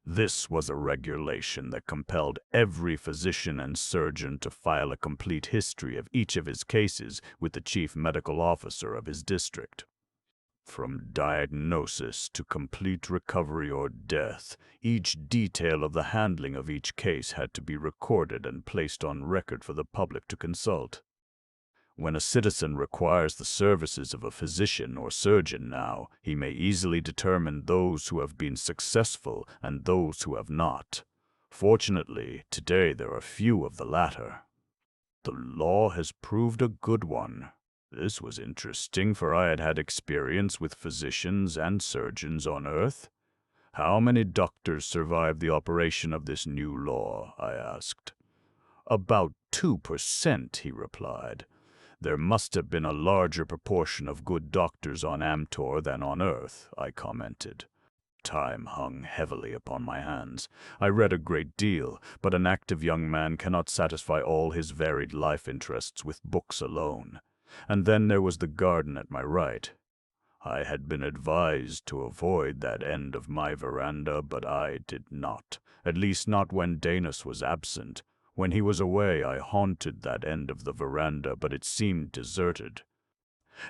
This was a regulation that compelled every physician and surgeon to file a complete history of each of his cases with the chief medical officer of his district. From diagnosis to complete recovery or death, each detail of the handling of each case had to be recorded and placed on record for the public to consult. When a citizen requires the services of a physician or surgeon now, he may easily determine those who have been successful and those who have not. Fortunately, today there are few of the latter. The law has proved a good one. This was interesting, for I had had experience with physicians and surgeons on Earth. How many doctors survived the operation of this new law? I asked. About 2%, he replied. There must have been a larger proportion of good doctors on Amtor than on Earth, I commented. Time hung heavily upon my hands. I read a great deal, but an active young man cannot satisfy all his varied life interests with books alone. And then there was the garden at my right. I had been advised to avoid that end of my veranda, but I did not, at least not when Danis was absent. When he was away, I haunted that end of the veranda, but it seemed deserted.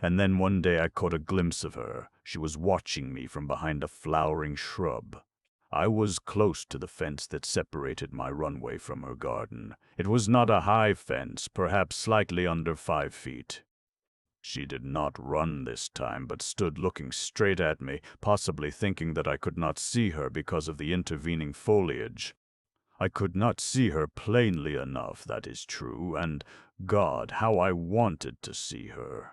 And then one day I caught a glimpse of her. She was watching me from behind a flowering shrub. I was close to the fence that separated my runway from her garden. It was not a high fence, perhaps slightly under 5 feet. She did not run this time, but stood looking straight at me, possibly thinking that I could not see her because of the intervening foliage. I could not see her plainly enough, that is true, and, God, how I wanted to see her.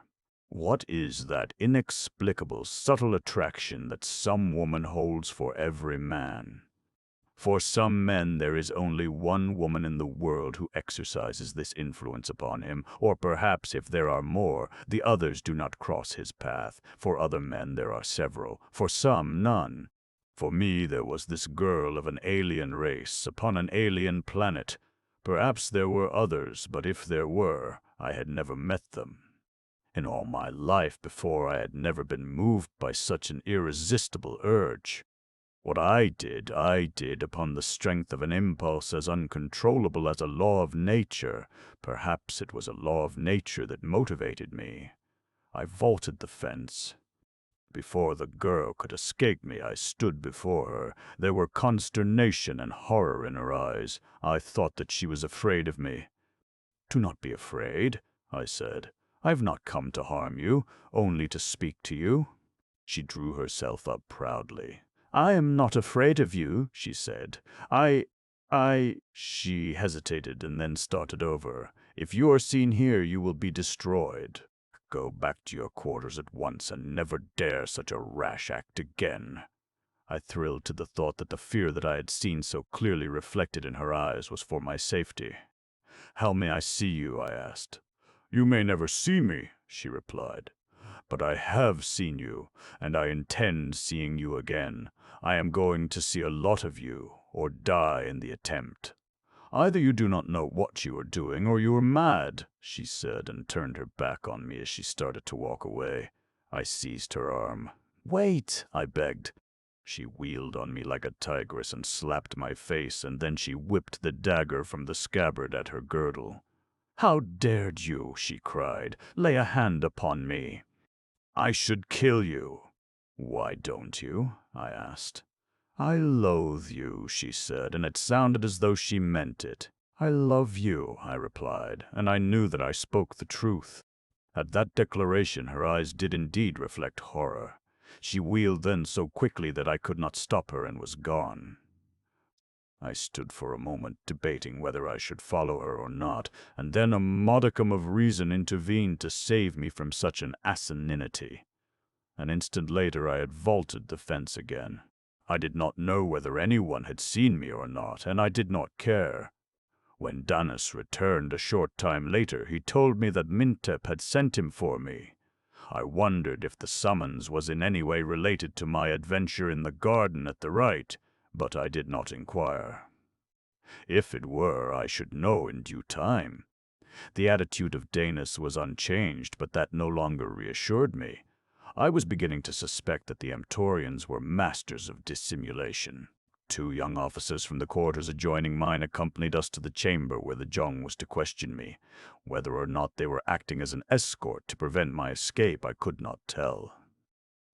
What is that inexplicable, subtle attraction that some woman holds for every man? For some men there is only one woman in the world who exercises this influence upon him, or perhaps if there are more, the others do not cross his path. For other men there are several, for some none. For me there was this girl of an alien race, upon an alien planet. Perhaps there were others, but if there were, I had never met them. In all my life before I had never been moved by such an irresistible urge. What I did upon the strength of an impulse as uncontrollable as a law of nature. Perhaps it was a law of nature that motivated me. I vaulted the fence. Before the girl could escape me, I stood before her. There were consternation and horror in her eyes. I thought that she was afraid of me. "Do not be afraid," I said. "I have not come to harm you, only to speak to you." She drew herself up proudly. "I am not afraid of you," she said. She hesitated and then started over. "If you are seen here, you will be destroyed. Go back to your quarters at once and never dare such a rash act again." I thrilled to the thought that the fear that I had seen so clearly reflected in her eyes was for my safety. "How may I see you?" I asked. "You may never see me," she replied. "But I have seen you, and I intend seeing you again. I am going to see a lot of you, or die in the attempt." "Either you do not know what you are doing, or you are mad," she said, and turned her back on me as she started to walk away. I seized her arm. "Wait," I begged. She wheeled on me like a tigress and slapped my face, and then she whipped the dagger from the scabbard at her girdle. "How dared you," she cried, "lay a hand upon me? I should kill you." "Why don't you?" I asked. "I loathe you," she said, and it sounded as though she meant it. "I love you," I replied, and I knew that I spoke the truth. At that declaration her eyes did indeed reflect horror. She wheeled then so quickly that I could not stop her and was gone. I stood for a moment debating whether I should follow her or not, and then a modicum of reason intervened to save me from such an asininity. An instant later I had vaulted the fence again. I did not know whether anyone had seen me or not, and I did not care. When Danis returned a short time later, he told me that Mintep had sent him for me. I wondered if the summons was in any way related to my adventure in the garden at the right, but I did not inquire. If it were, I should know in due time. The attitude of Danis was unchanged, but that no longer reassured me. I was beginning to suspect that the Amtorians were masters of dissimulation. 2 young officers from the quarters adjoining mine accompanied us to the chamber where the Jong was to question me. Whether or not they were acting as an escort to prevent my escape, I could not tell.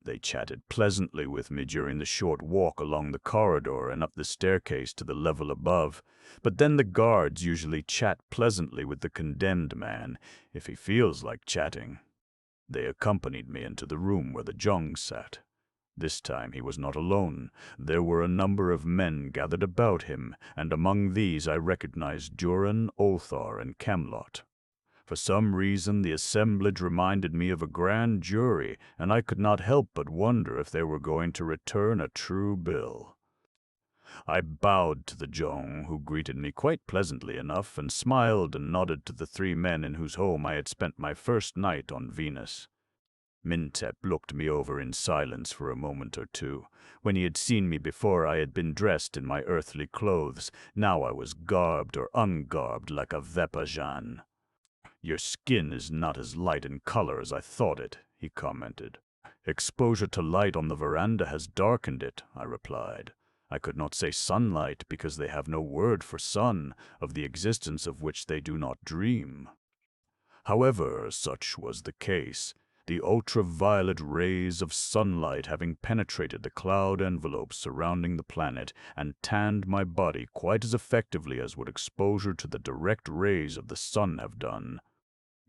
They chatted pleasantly with me during the short walk along the corridor and up the staircase to the level above, but then the guards usually chat pleasantly with the condemned man, if he feels like chatting. They accompanied me into the room where the Jung sat. This time he was not alone. There were a number of men gathered about him, and among these I recognized Duare, Ulthar, and Camelot. For some reason the assemblage reminded me of a grand jury, and I could not help but wonder if they were going to return a true bill. I bowed to the Jung, who greeted me quite pleasantly enough, and smiled and nodded to the three men in whose home I had spent my first night on Venus. Mintep looked me over in silence for a moment or two. When he had seen me before, I had been dressed in my earthly clothes. Now I was garbed or ungarbed like a Vepajan. "Your skin is not as light in color as I thought it," he commented. "Exposure to light on the veranda has darkened it," I replied. I could not say sunlight because they have no word for sun, of the existence of which they do not dream. However, such was the case, the ultraviolet rays of sunlight having penetrated the cloud envelope surrounding the planet and tanned my body quite as effectively as would exposure to the direct rays of the sun have done.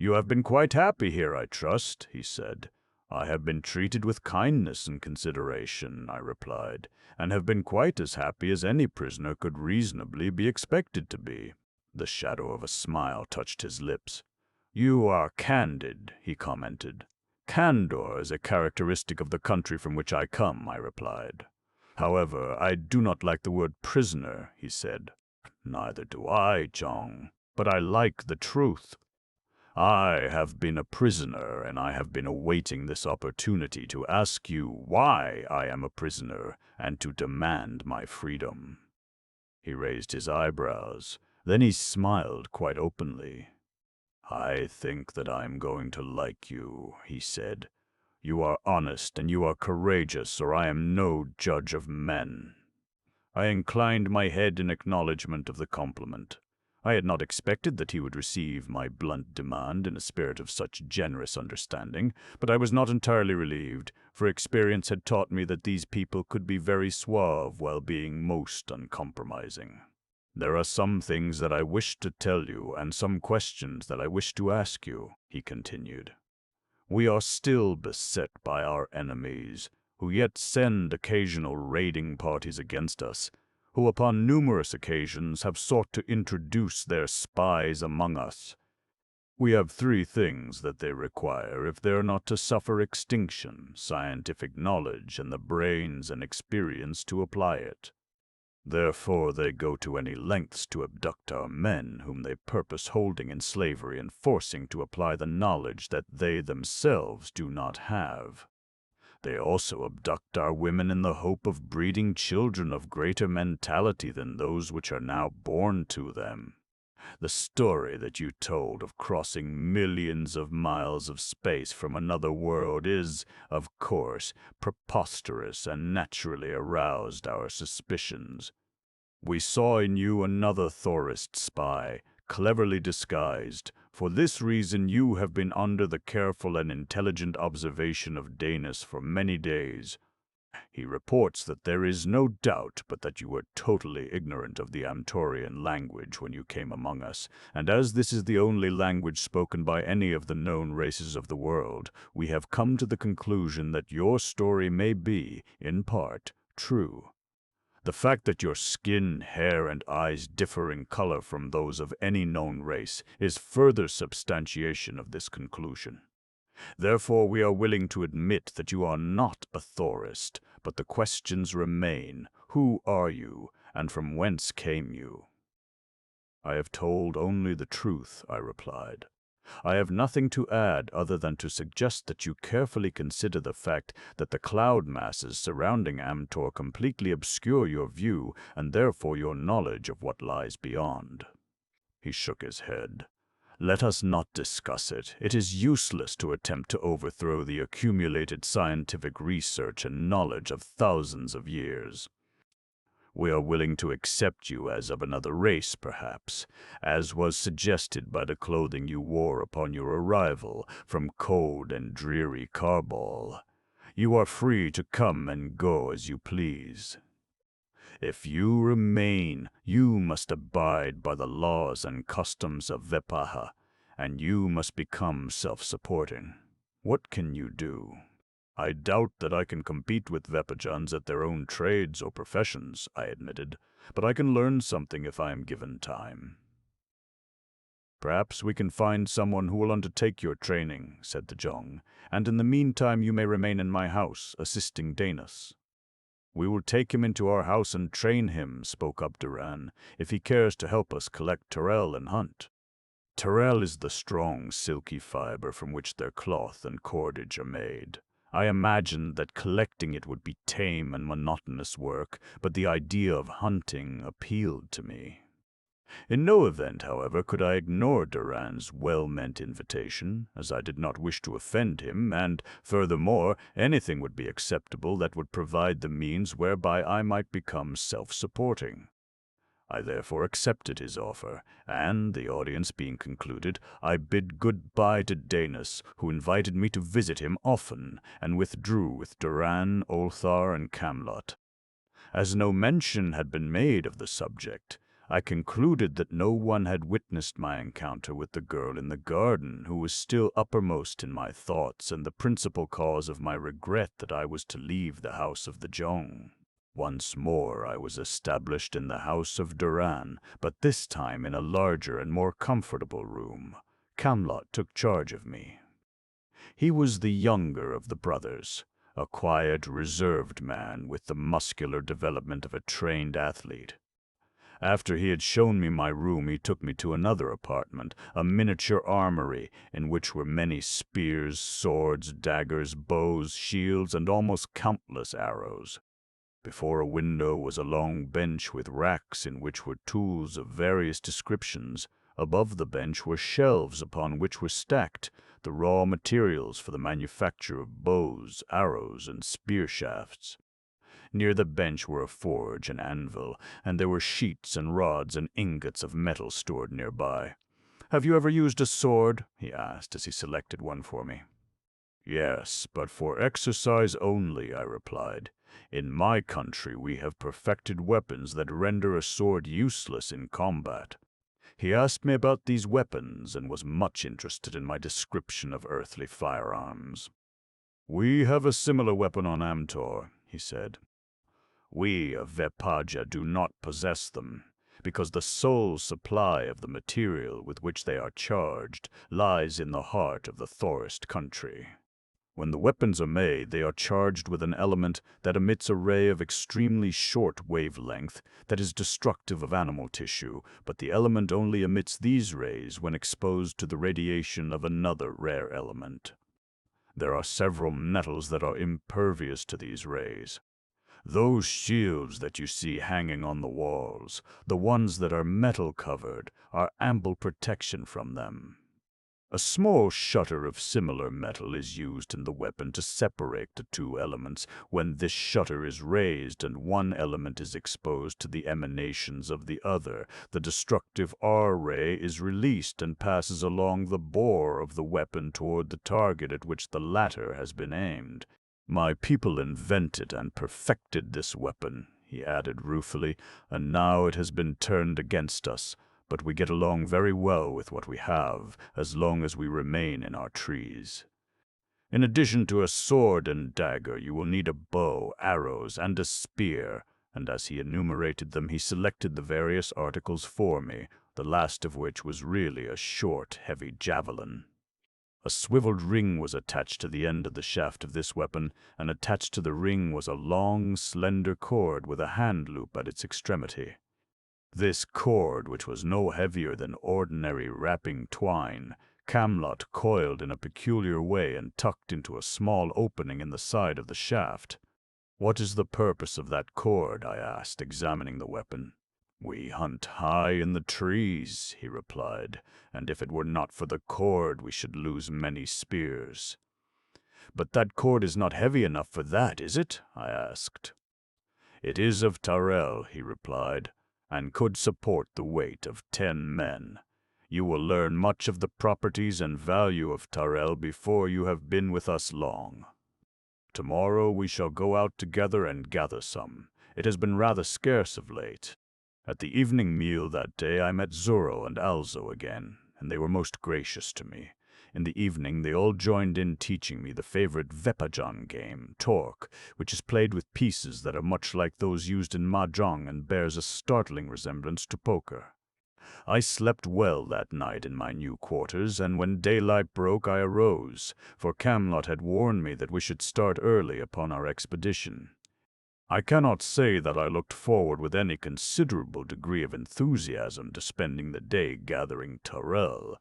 "You have been quite happy here, I trust," he said. "I have been treated with kindness and consideration," I replied, "and have been quite as happy as any prisoner could reasonably be expected to be." The shadow of a smile touched his lips. "You are candid," he commented. "Candor is a characteristic of the country from which I come," I replied. "However, I do not like the word prisoner," he said. "Neither do I, Jung, but I like the truth. I have been a prisoner, and I have been awaiting this opportunity to ask you why I am a prisoner and to demand my freedom." He raised his eyebrows. Then he smiled quite openly. "I think that I am going to like you," he said. "You are honest and you are courageous, or I am no judge of men." I inclined my head in acknowledgment of the compliment. I had not expected that he would receive my blunt demand in a spirit of such generous understanding, but I was not entirely relieved, for experience had taught me that these people could be very suave while being most uncompromising. "There are some things that I wish to tell you, and some questions that I wish to ask you," he continued. "We are still beset by our enemies, who yet send occasional raiding parties against us, who upon numerous occasions have sought to introduce their spies among us. We have three things that they require if they are not to suffer extinction: scientific knowledge and the brains and experience to apply it. Therefore they go to any lengths to abduct our men, whom they purpose holding in slavery and forcing to apply the knowledge that they themselves do not have. They also abduct our women in the hope of breeding children of greater mentality than those which are now born to them. The story that you told of crossing millions of miles of space from another world is, of course, preposterous and naturally aroused our suspicions. We saw in you another Thorist spy, cleverly disguised. For this reason you have been under the careful and intelligent observation of Danis for many days. He reports that there is no doubt but that you were totally ignorant of the Amtorian language when you came among us, and as this is the only language spoken by any of the known races of the world, we have come to the conclusion that your story may be, in part, true. The fact that your skin, hair, and eyes differ in color from those of any known race is further substantiation of this conclusion. Therefore, we are willing to admit that you are not a Thorist, but the questions remain: who are you, and from whence came you? I have told only the truth, I replied. I have nothing to add other than to suggest that you carefully consider the fact that the cloud masses surrounding Amtor completely obscure your view and therefore your knowledge of what lies beyond. He shook his head. Let us not discuss it. It is useless to attempt to overthrow the accumulated scientific research and knowledge of thousands of years. We are willing to accept you as of another race, perhaps, as was suggested by the clothing you wore upon your arrival from cold and dreary Karbal. You are free to come and go as you please. If you remain, you must abide by the laws and customs of Vepaha, and you must become self-supporting. What can you do? I doubt that I can compete with Vepajans at their own trades or professions, I admitted, but I can learn something if I am given time. Perhaps we can find someone who will undertake your training, said the Jong, and in the meantime you may remain in my house, assisting Danis. We will take him into our house and train him, spoke up Duran, if he cares to help us collect Terrell and hunt. Terrell is the strong, silky fiber from which their cloth and cordage are made. I imagined that collecting it would be tame and monotonous work, but the idea of hunting appealed to me. In no event, however, could I ignore Duran's well-meant invitation, as I did not wish to offend him, and, furthermore, anything would be acceptable that would provide the means whereby I might become self-supporting. I therefore accepted his offer, and, the audience being concluded, I bid good-bye to Danis, who invited me to visit him often, and withdrew with Duran, Olthar, and Camlot. As no mention had been made of the subject, I concluded that no one had witnessed my encounter with the girl in the garden, who was still uppermost in my thoughts and the principal cause of my regret that I was to leave the house of the Jong. Once more I was established in the house of Duran, but this time in a larger and more comfortable room. Camlot took charge of me. He was the younger of the brothers, a quiet, reserved man with the muscular development of a trained athlete. After he had shown me my room, he took me to another apartment, a miniature armory, in which were many spears, swords, daggers, bows, shields, and almost countless arrows. Before a window was a long bench with racks in which were tools of various descriptions. Above the bench were shelves upon which were stacked the raw materials for the manufacture of bows, arrows, and spear shafts. Near the bench were a forge and anvil, and there were sheets and rods and ingots of metal stored nearby. "Have you ever used a sword?" he asked as he selected one for me. "Yes, but for exercise only," I replied. "In my country we have perfected weapons that render a sword useless in combat." He asked me about these weapons and was much interested in my description of earthly firearms. "We have a similar weapon on Amtor," he said. "We of Vepaja do not possess them, because the sole supply of the material with which they are charged lies in the heart of the Thorist country. When the weapons are made, they are charged with an element that emits a ray of extremely short wavelength that is destructive of animal tissue, but the element only emits these rays when exposed to the radiation of another rare element. There are several metals that are impervious to these rays. Those shields that you see hanging on the walls, the ones that are metal-covered, are ample protection from them. A small shutter of similar metal is used in the weapon to separate the two elements. When this shutter is raised and one element is exposed to the emanations of the other, the destructive R-ray is released and passes along the bore of the weapon toward the target at which the latter has been aimed. My people invented and perfected this weapon," he added ruefully, "and now it has been turned against us. But we get along very well with what we have, as long as we remain in our trees. In addition to a sword and dagger, you will need a bow, arrows, and a spear," and as he enumerated them, he selected the various articles for me, the last of which was really a short, heavy javelin. A swiveled ring was attached to the end of the shaft of this weapon, and attached to the ring was a long, slender cord with a hand loop at its extremity. This cord, which was no heavier than ordinary wrapping twine, Camlot coiled in a peculiar way and tucked into a small opening in the side of the shaft. "What is the purpose of that cord?" I asked, examining the weapon. "We hunt high in the trees," he replied, "and if it were not for the cord, we should lose many spears." "But that cord is not heavy enough for that, is it?" I asked. "It is of Terrell," he replied, "and could support the weight of 10 men. You will learn much of the properties and value of Terrell before you have been with us long." Tomorrow we shall go out together and gather some. It has been rather scarce of late. At the evening meal that day I met Zoro and Alzo again, and they were most gracious to me. In the evening they all joined in teaching me the favorite Vepajan game, Torque, which is played with pieces that are much like those used in mahjong and bears a startling resemblance to poker. I slept well that night in my new quarters, and when daylight broke I arose, for Camelot had warned me that we should start early upon our expedition. I cannot say that I looked forward with any considerable degree of enthusiasm to spending the day gathering Tarell.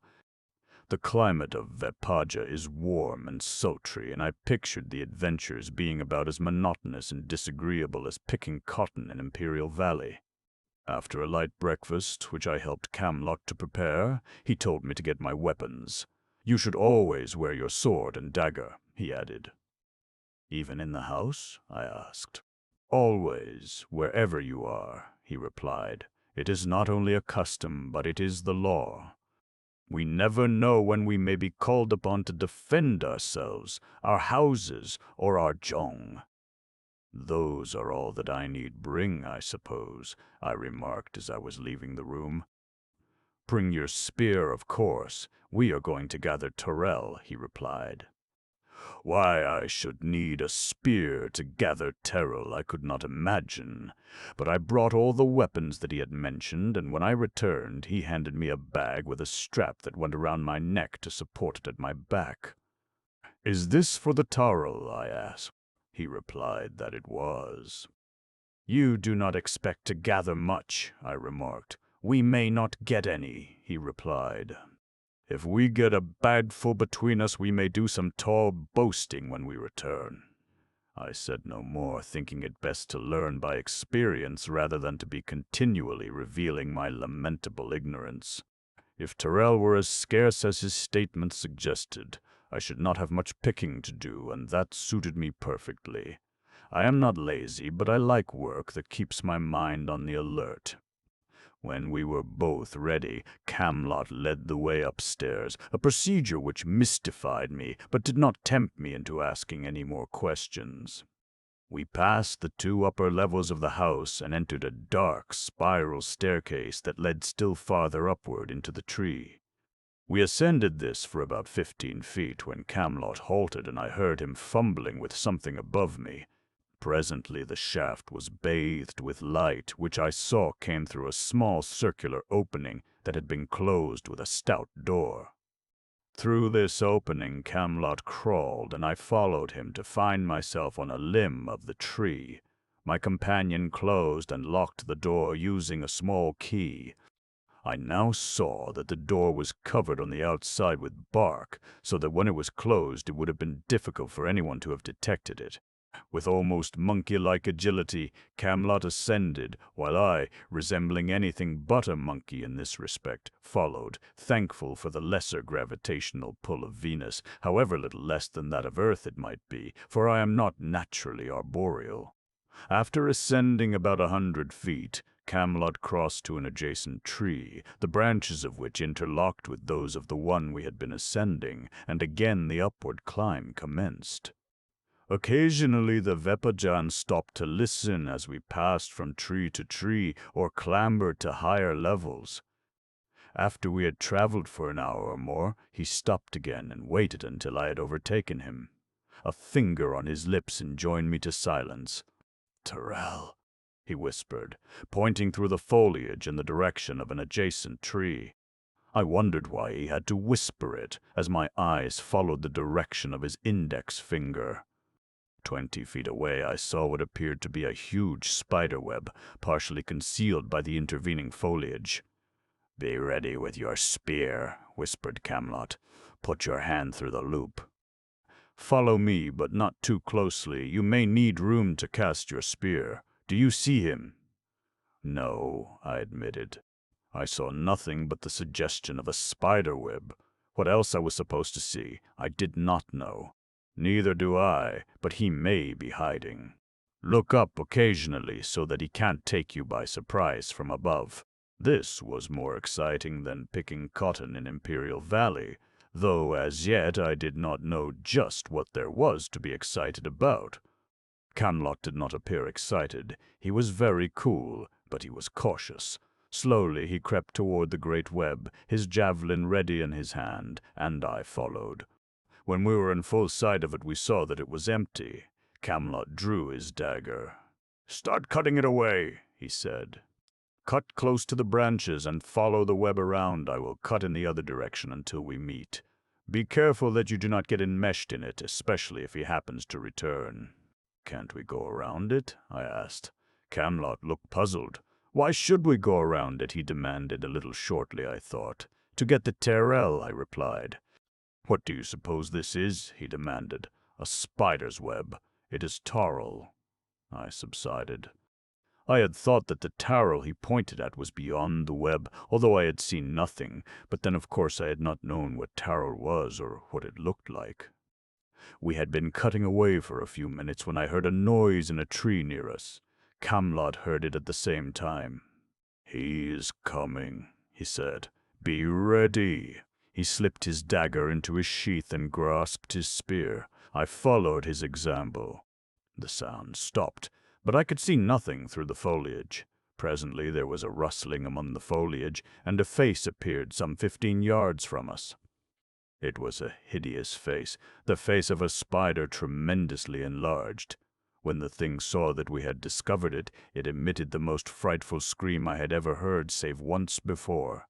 The climate of Vepaja is warm and sultry, and I pictured the adventures being about as monotonous and disagreeable as picking cotton in Imperial Valley. After a light breakfast, which I helped Camelot to prepare, he told me to get my weapons. "You should always wear your sword and dagger," he added. "Even in the house?" I asked. "Always, wherever you are," he replied. "It is not only a custom, but it is the law. We never know when we may be called upon to defend ourselves, our houses, or our jong." "Those are all that I need bring, I suppose," I remarked as I was leaving the room. "Bring your spear, of course. We are going to gather Tarell," he replied. Why I should need a spear to gather Terrell I could not imagine, but I brought all the weapons that he had mentioned, and when I returned he handed me a bag with a strap that went around my neck to support it at my back. "Is this for the Tarrell?" I asked. He replied that it was. "You do not expect to gather much," I remarked. "We may not get any," he replied. "If we get a bagful between us, we may do some tall boasting when we return." I said no more, thinking it best to learn by experience rather than to be continually revealing my lamentable ignorance. If Terrell were as scarce as his statement suggested, I should not have much picking to do, and that suited me perfectly. I am not lazy, but I like work that keeps my mind on the alert. When we were both ready, Camelot led the way upstairs, a procedure which mystified me, but did not tempt me into asking any more questions. We passed the 2 upper levels of the house and entered a dark, spiral staircase that led still farther upward into the tree. We ascended this for about 15 feet when Camelot halted and I heard him fumbling with something above me. Presently the shaft was bathed with light, which I saw came through a small circular opening that had been closed with a stout door. Through this opening Camelot crawled, and I followed him to find myself on a limb of the tree. My companion closed and locked the door using a small key. I now saw that the door was covered on the outside with bark, so that when it was closed it would have been difficult for anyone to have detected it. With almost monkey-like agility, Camelot ascended, while I, resembling anything but a monkey in this respect, followed, thankful for the lesser gravitational pull of Venus, however little less than that of Earth it might be, for I am not naturally arboreal. After ascending about 100 feet, Camelot crossed to an adjacent tree, the branches of which interlocked with those of the one we had been ascending, and again the upward climb commenced. Occasionally the Vepajan stopped to listen as we passed from tree to tree or clambered to higher levels. After we had traveled for an hour or more, he stopped again and waited until I had overtaken him. A finger on his lips enjoined me to silence. "Terrell," he whispered, pointing through the foliage in the direction of an adjacent tree. I wondered why he had to whisper it, as my eyes followed the direction of his index finger. 20 feet away I saw what appeared to be a huge spiderweb, partially concealed by the intervening foliage. "Be ready with your spear," whispered Camelot. "Put your hand through the loop." "Follow me, but not too closely. You may need room to cast your spear. Do you see him?" "No," I admitted. I saw nothing but the suggestion of a spiderweb. What else I was supposed to see, I did not know. "Neither do I, but he may be hiding. Look up occasionally so that he can't take you by surprise from above." This was more exciting than picking cotton in Imperial Valley, though as yet I did not know just what there was to be excited about. Camelot did not appear excited. He was very cool, but he was cautious. Slowly he crept toward the great web, his javelin ready in his hand, and I followed. When we were in full sight of it, we saw that it was empty. Camelot drew his dagger. "Start cutting it away," he said. "Cut close to the branches and follow the web around. I will cut in the other direction until we meet. Be careful that you do not get enmeshed in it, especially if he happens to return." "Can't we go around it?" I asked. Camelot looked puzzled. "Why should we go around it?" he demanded, a little shortly, I thought. "To get the Terrell," I replied. "What do you suppose this is?" he demanded. "A spider's web. It is Tarl." I subsided. I had thought that the Tarl he pointed at was beyond the web, although I had seen nothing, but then of course I had not known what Tarl was or what it looked like. We had been cutting away for a few minutes when I heard a noise in a tree near us. Camelot heard it at the same time. "He is coming," he said. "Be ready." He slipped his dagger into his sheath and grasped his spear. I followed his example. The sound stopped, but I could see nothing through the foliage. Presently there was a rustling among the foliage, and a face appeared some 15 yards from us. It was a hideous face, the face of a spider tremendously enlarged. When the thing saw that we had discovered it, it emitted the most frightful scream I had ever heard save once before.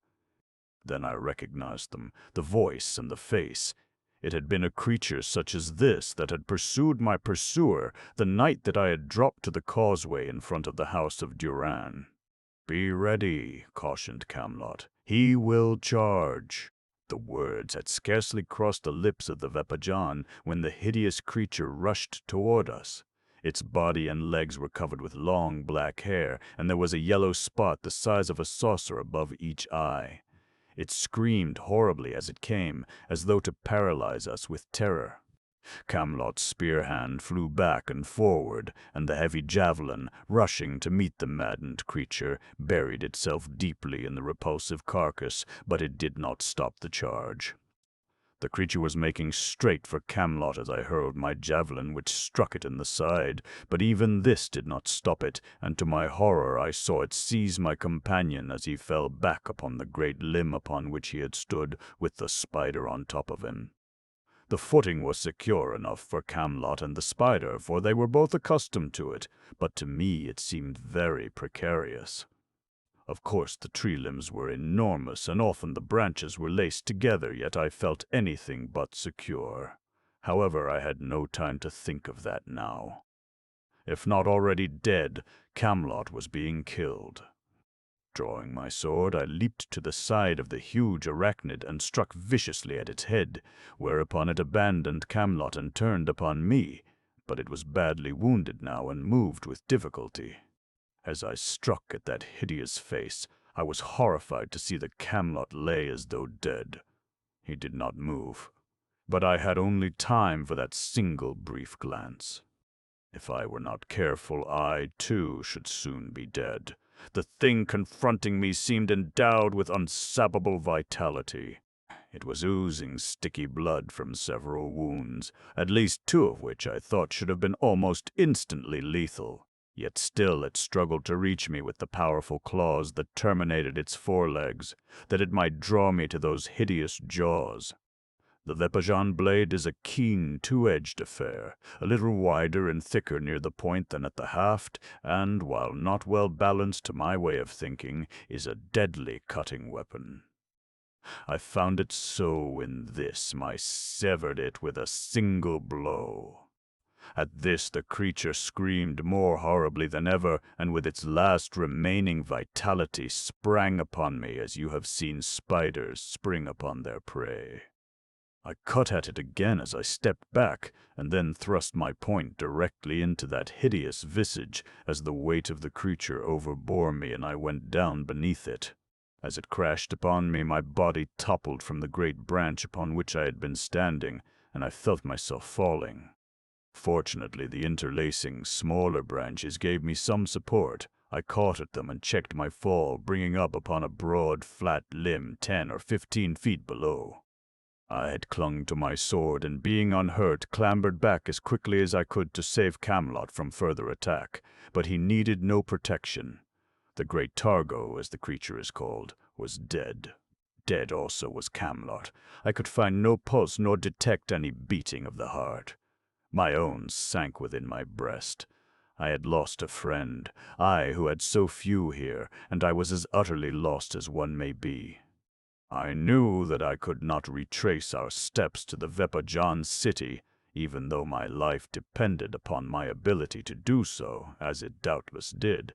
Then I recognized them, the voice and the face. It had been a creature such as this that had pursued my pursuer the night that I had dropped to the causeway in front of the house of Duare. "Be ready," cautioned Camelot. "He will charge." The words had scarcely crossed the lips of the Vepajan when the hideous creature rushed toward us. Its body and legs were covered with long black hair, and there was a yellow spot the size of a saucer above each eye. It screamed horribly as it came, as though to paralyze us with terror. Camelot's spear hand flew back and forward, and the heavy javelin, rushing to meet the maddened creature, buried itself deeply in the repulsive carcass, but it did not stop the charge. The creature was making straight for Camelot as I hurled my javelin, which struck it in the side, but even this did not stop it, and to my horror I saw it seize my companion as he fell back upon the great limb upon which he had stood, with the spider on top of him. The footing was secure enough for Camelot and the spider, for they were both accustomed to it, but to me it seemed very precarious. Of course the tree limbs were enormous, and often the branches were laced together, yet I felt anything but secure. However, I had no time to think of that now. If not already dead, Camelot was being killed. Drawing my sword, I leaped to the side of the huge arachnid and struck viciously at its head, whereupon it abandoned Camelot and turned upon me, but it was badly wounded now and moved with difficulty. As I struck at that hideous face, I was horrified to see that Camelot lay as though dead. He did not move, but I had only time for that single brief glance. If I were not careful, I, too, should soon be dead. The thing confronting me seemed endowed with unsappable vitality. It was oozing sticky blood from several wounds, at least 2 of which I thought should have been almost instantly lethal. Yet still it struggled to reach me with the powerful claws that terminated its forelegs, that it might draw me to those hideous jaws. The Vepajan blade is a keen, 2-edged affair, a little wider and thicker near the point than at the haft, and, while not well balanced to my way of thinking, is a deadly cutting weapon. I found it so when I severed it with a single blow. At this the creature screamed more horribly than ever, and with its last remaining vitality sprang upon me as you have seen spiders spring upon their prey. I cut at it again as I stepped back, and then thrust my point directly into that hideous visage as the weight of the creature overbore me and I went down beneath it. As it crashed upon me, my body toppled from the great branch upon which I had been standing, and I felt myself falling. Fortunately, the interlacing, smaller branches gave me some support. I caught at them and checked my fall, bringing up upon a broad, flat limb 10 or 15 feet below. I had clung to my sword and, being unhurt, clambered back as quickly as I could to save Camelot from further attack, but he needed no protection. The great Targo, as the creature is called, was dead. Dead also was Camelot. I could find no pulse nor detect any beating of the heart. My own sank within my breast. I had lost a friend, I who had so few here, and I was as utterly lost as one may be. I knew that I could not retrace our steps to the Vepajan city, even though my life depended upon my ability to do so, as it doubtless did.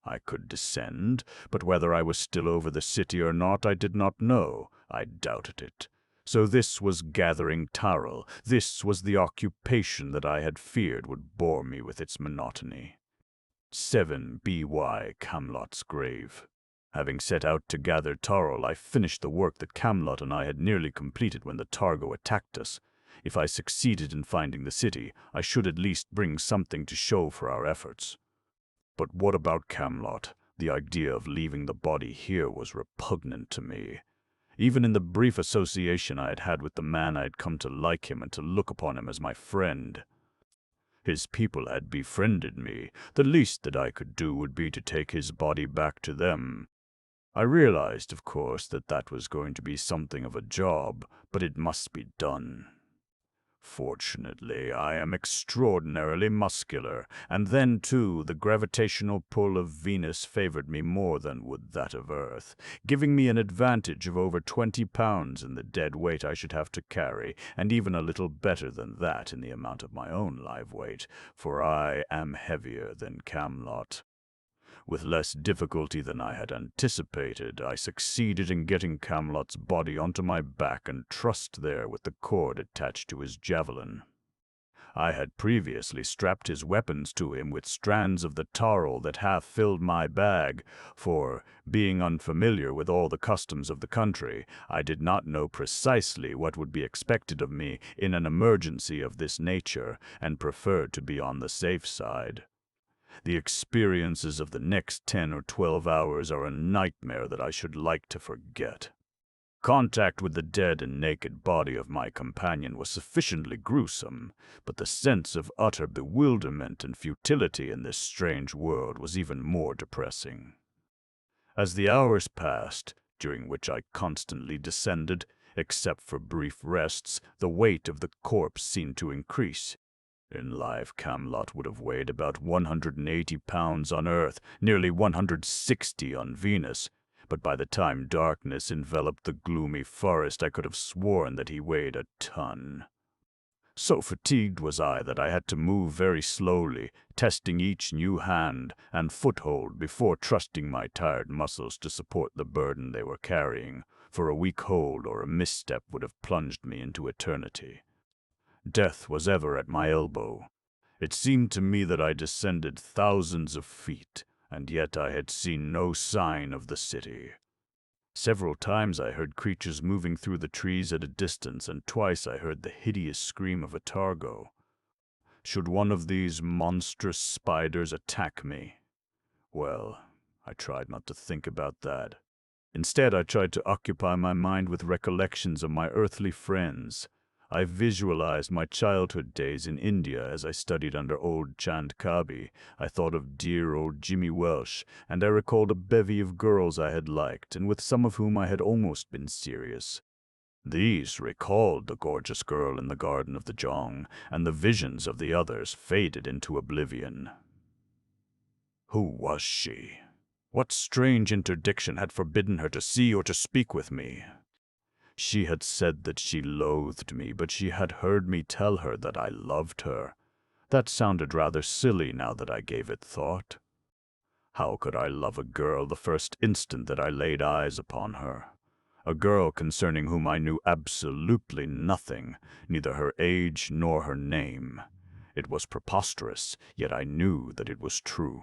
I could descend, but whether I was still over the city or not I did not know. I doubted it. So this was gathering Tarl. This was the occupation that I had feared would bore me with its monotony. 7 B.Y. Camelot's grave. Having set out to gather Tarl, I finished the work that Camelot and I had nearly completed when the Targo attacked us. If I succeeded in finding the city, I should at least bring something to show for our efforts. But what about Camelot? The idea of leaving the body here was repugnant to me. Even in the brief association I had had with the man, I had come to like him and to look upon him as my friend. His people had befriended me. The least that I could do would be to take his body back to them. I realized, of course, that that was going to be something of a job, but it must be done. Fortunately, I am extraordinarily muscular, and then, too, the gravitational pull of Venus favored me more than would that of Earth, giving me an advantage of over 20 pounds in the dead weight I should have to carry, and even a little better than that in the amount of my own live weight, for I am heavier than Camelot. With less difficulty than I had anticipated, I succeeded in getting Camelot's body onto my back and trussed there with the cord attached to his javelin. I had previously strapped his weapons to him with strands of the tarl that half filled my bag, for, being unfamiliar with all the customs of the country, I did not know precisely what would be expected of me in an emergency of this nature, and preferred to be on the safe side. The experiences of the next 10 or 12 hours are a nightmare that I should like to forget. Contact with the dead and naked body of my companion was sufficiently gruesome, but the sense of utter bewilderment and futility in this strange world was even more depressing. As the hours passed, during which I constantly descended, except for brief rests, the weight of the corpse seemed to increase. In life, Camelot would have weighed about 180 pounds on Earth, nearly 160 on Venus, but by the time darkness enveloped the gloomy forest, I could have sworn that he weighed a ton. So fatigued was I that I had to move very slowly, testing each new hand and foothold before trusting my tired muscles to support the burden they were carrying, for a weak hold or a misstep would have plunged me into eternity. Death was ever at my elbow. It seemed to me that I descended thousands of feet, and yet I had seen no sign of the city. Several times I heard creatures moving through the trees at a distance, and twice I heard the hideous scream of a targo. Should one of these monstrous spiders attack me? Well, I tried not to think about that. Instead, I tried to occupy my mind with recollections of my earthly friends. I visualized my childhood days in India as I studied under old Chand Kabi. I thought of dear old Jimmy Welsh, and I recalled a bevy of girls I had liked, and with some of whom I had almost been serious. These recalled the gorgeous girl in the Garden of the Jong, and the visions of the others faded into oblivion. Who was she? What strange interdiction had forbidden her to see or to speak with me? She had said that she loathed me, but she had heard me tell her that I loved her. That sounded rather silly now that I gave it thought. How could I love a girl the first instant that I laid eyes upon her? A girl concerning whom I knew absolutely nothing, neither her age nor her name. It was preposterous, yet I knew that it was true.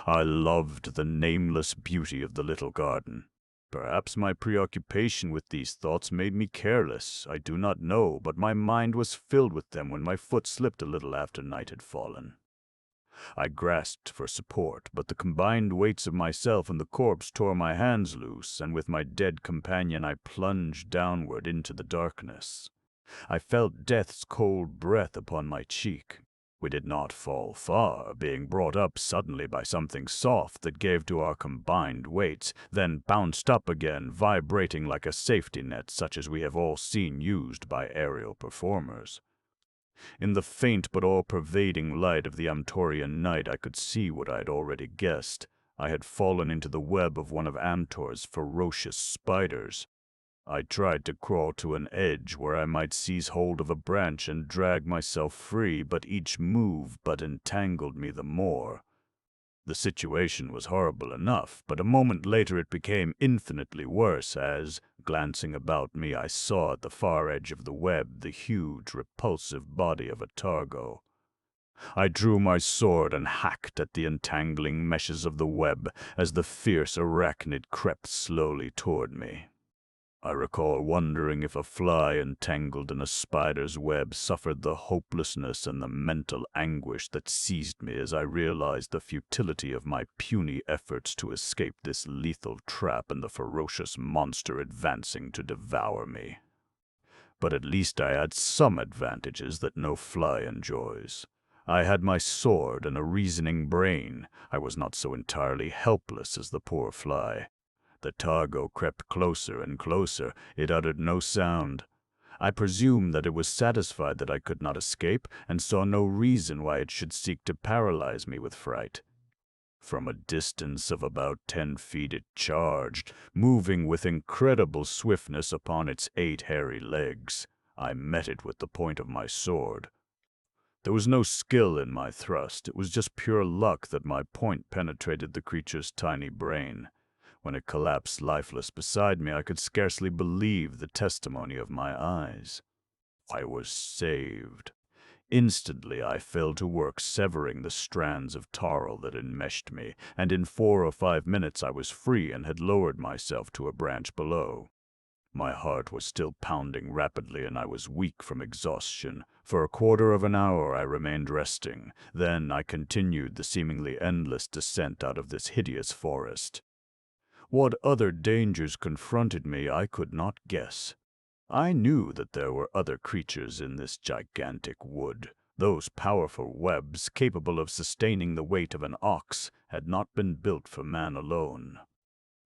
I loved the nameless beauty of the little garden. Perhaps my preoccupation with these thoughts made me careless, I do not know, but my mind was filled with them when my foot slipped a little after night had fallen. I grasped for support, but the combined weights of myself and the corpse tore my hands loose, and with my dead companion I plunged downward into the darkness. I felt death's cold breath upon my cheek. We did not fall far, being brought up suddenly by something soft that gave to our combined weights, then bounced up again, vibrating like a safety net such as we have all seen used by aerial performers. In the faint but all-pervading light of the Amtorian night I could see what I had already guessed. I had fallen into the web of one of Amtor's ferocious spiders. I tried to crawl to an edge where I might seize hold of a branch and drag myself free, but each move but entangled me the more. The situation was horrible enough, but a moment later it became infinitely worse as, glancing about me, I saw at the far edge of the web the huge, repulsive body of a targo. I drew my sword and hacked at the entangling meshes of the web as the fierce arachnid crept slowly toward me. I recall wondering if a fly entangled in a spider's web suffered the hopelessness and the mental anguish that seized me as I realized the futility of my puny efforts to escape this lethal trap and the ferocious monster advancing to devour me. But at least I had some advantages that no fly enjoys. I had my sword and a reasoning brain. I was not so entirely helpless as the poor fly. The targo crept closer and closer. It uttered no sound. I presumed that it was satisfied that I could not escape, and saw no reason why it should seek to paralyze me with fright. From a distance of about 10 feet it charged, moving with incredible swiftness upon its 8 hairy legs. I met it with the point of my sword. There was no skill in my thrust. It was just pure luck that my point penetrated the creature's tiny brain. When it collapsed lifeless beside me, I could scarcely believe the testimony of my eyes. I was saved. Instantly I fell to work severing the strands of tarl that enmeshed me, and in 4 or 5 minutes I was free and had lowered myself to a branch below. My heart was still pounding rapidly, and I was weak from exhaustion. For a quarter of an hour I remained resting. Then I continued the seemingly endless descent out of this hideous forest. What other dangers confronted me I could not guess. I knew that there were other creatures in this gigantic wood. Those powerful webs, capable of sustaining the weight of an ox, had not been built for man alone.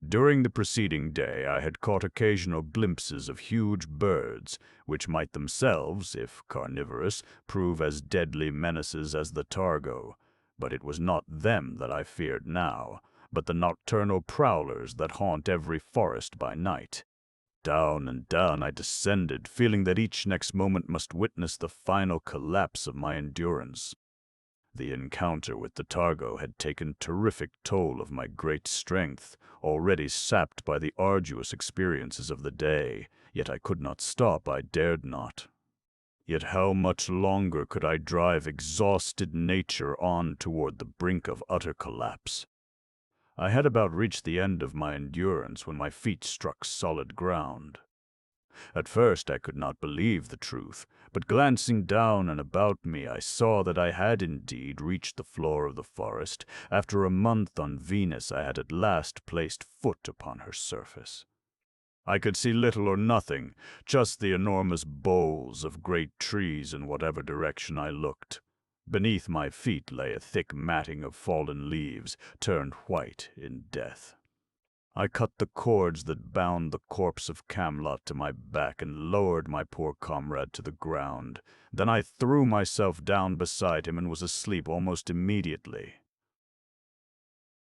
During the preceding day I had caught occasional glimpses of huge birds, which might themselves, if carnivorous, prove as deadly menaces as the targo. But it was not them that I feared now, but the nocturnal prowlers that haunt every forest by night. Down and down I descended, feeling that each next moment must witness the final collapse of my endurance. The encounter with the targo had taken terrific toll of my great strength, already sapped by the arduous experiences of the day, yet I could not stop, I dared not. Yet how much longer could I drive exhausted nature on toward the brink of utter collapse? I had about reached the end of my endurance when my feet struck solid ground. At first I could not believe the truth, but glancing down and about me I saw that I had indeed reached the floor of the forest. After a month on Venus I had at last placed foot upon her surface. I could see little or nothing, just the enormous boles of great trees in whatever direction I looked. Beneath my feet lay a thick matting of fallen leaves, turned white in death. I cut the cords that bound the corpse of Camelot to my back and lowered my poor comrade to the ground. Then I threw myself down beside him and was asleep almost immediately.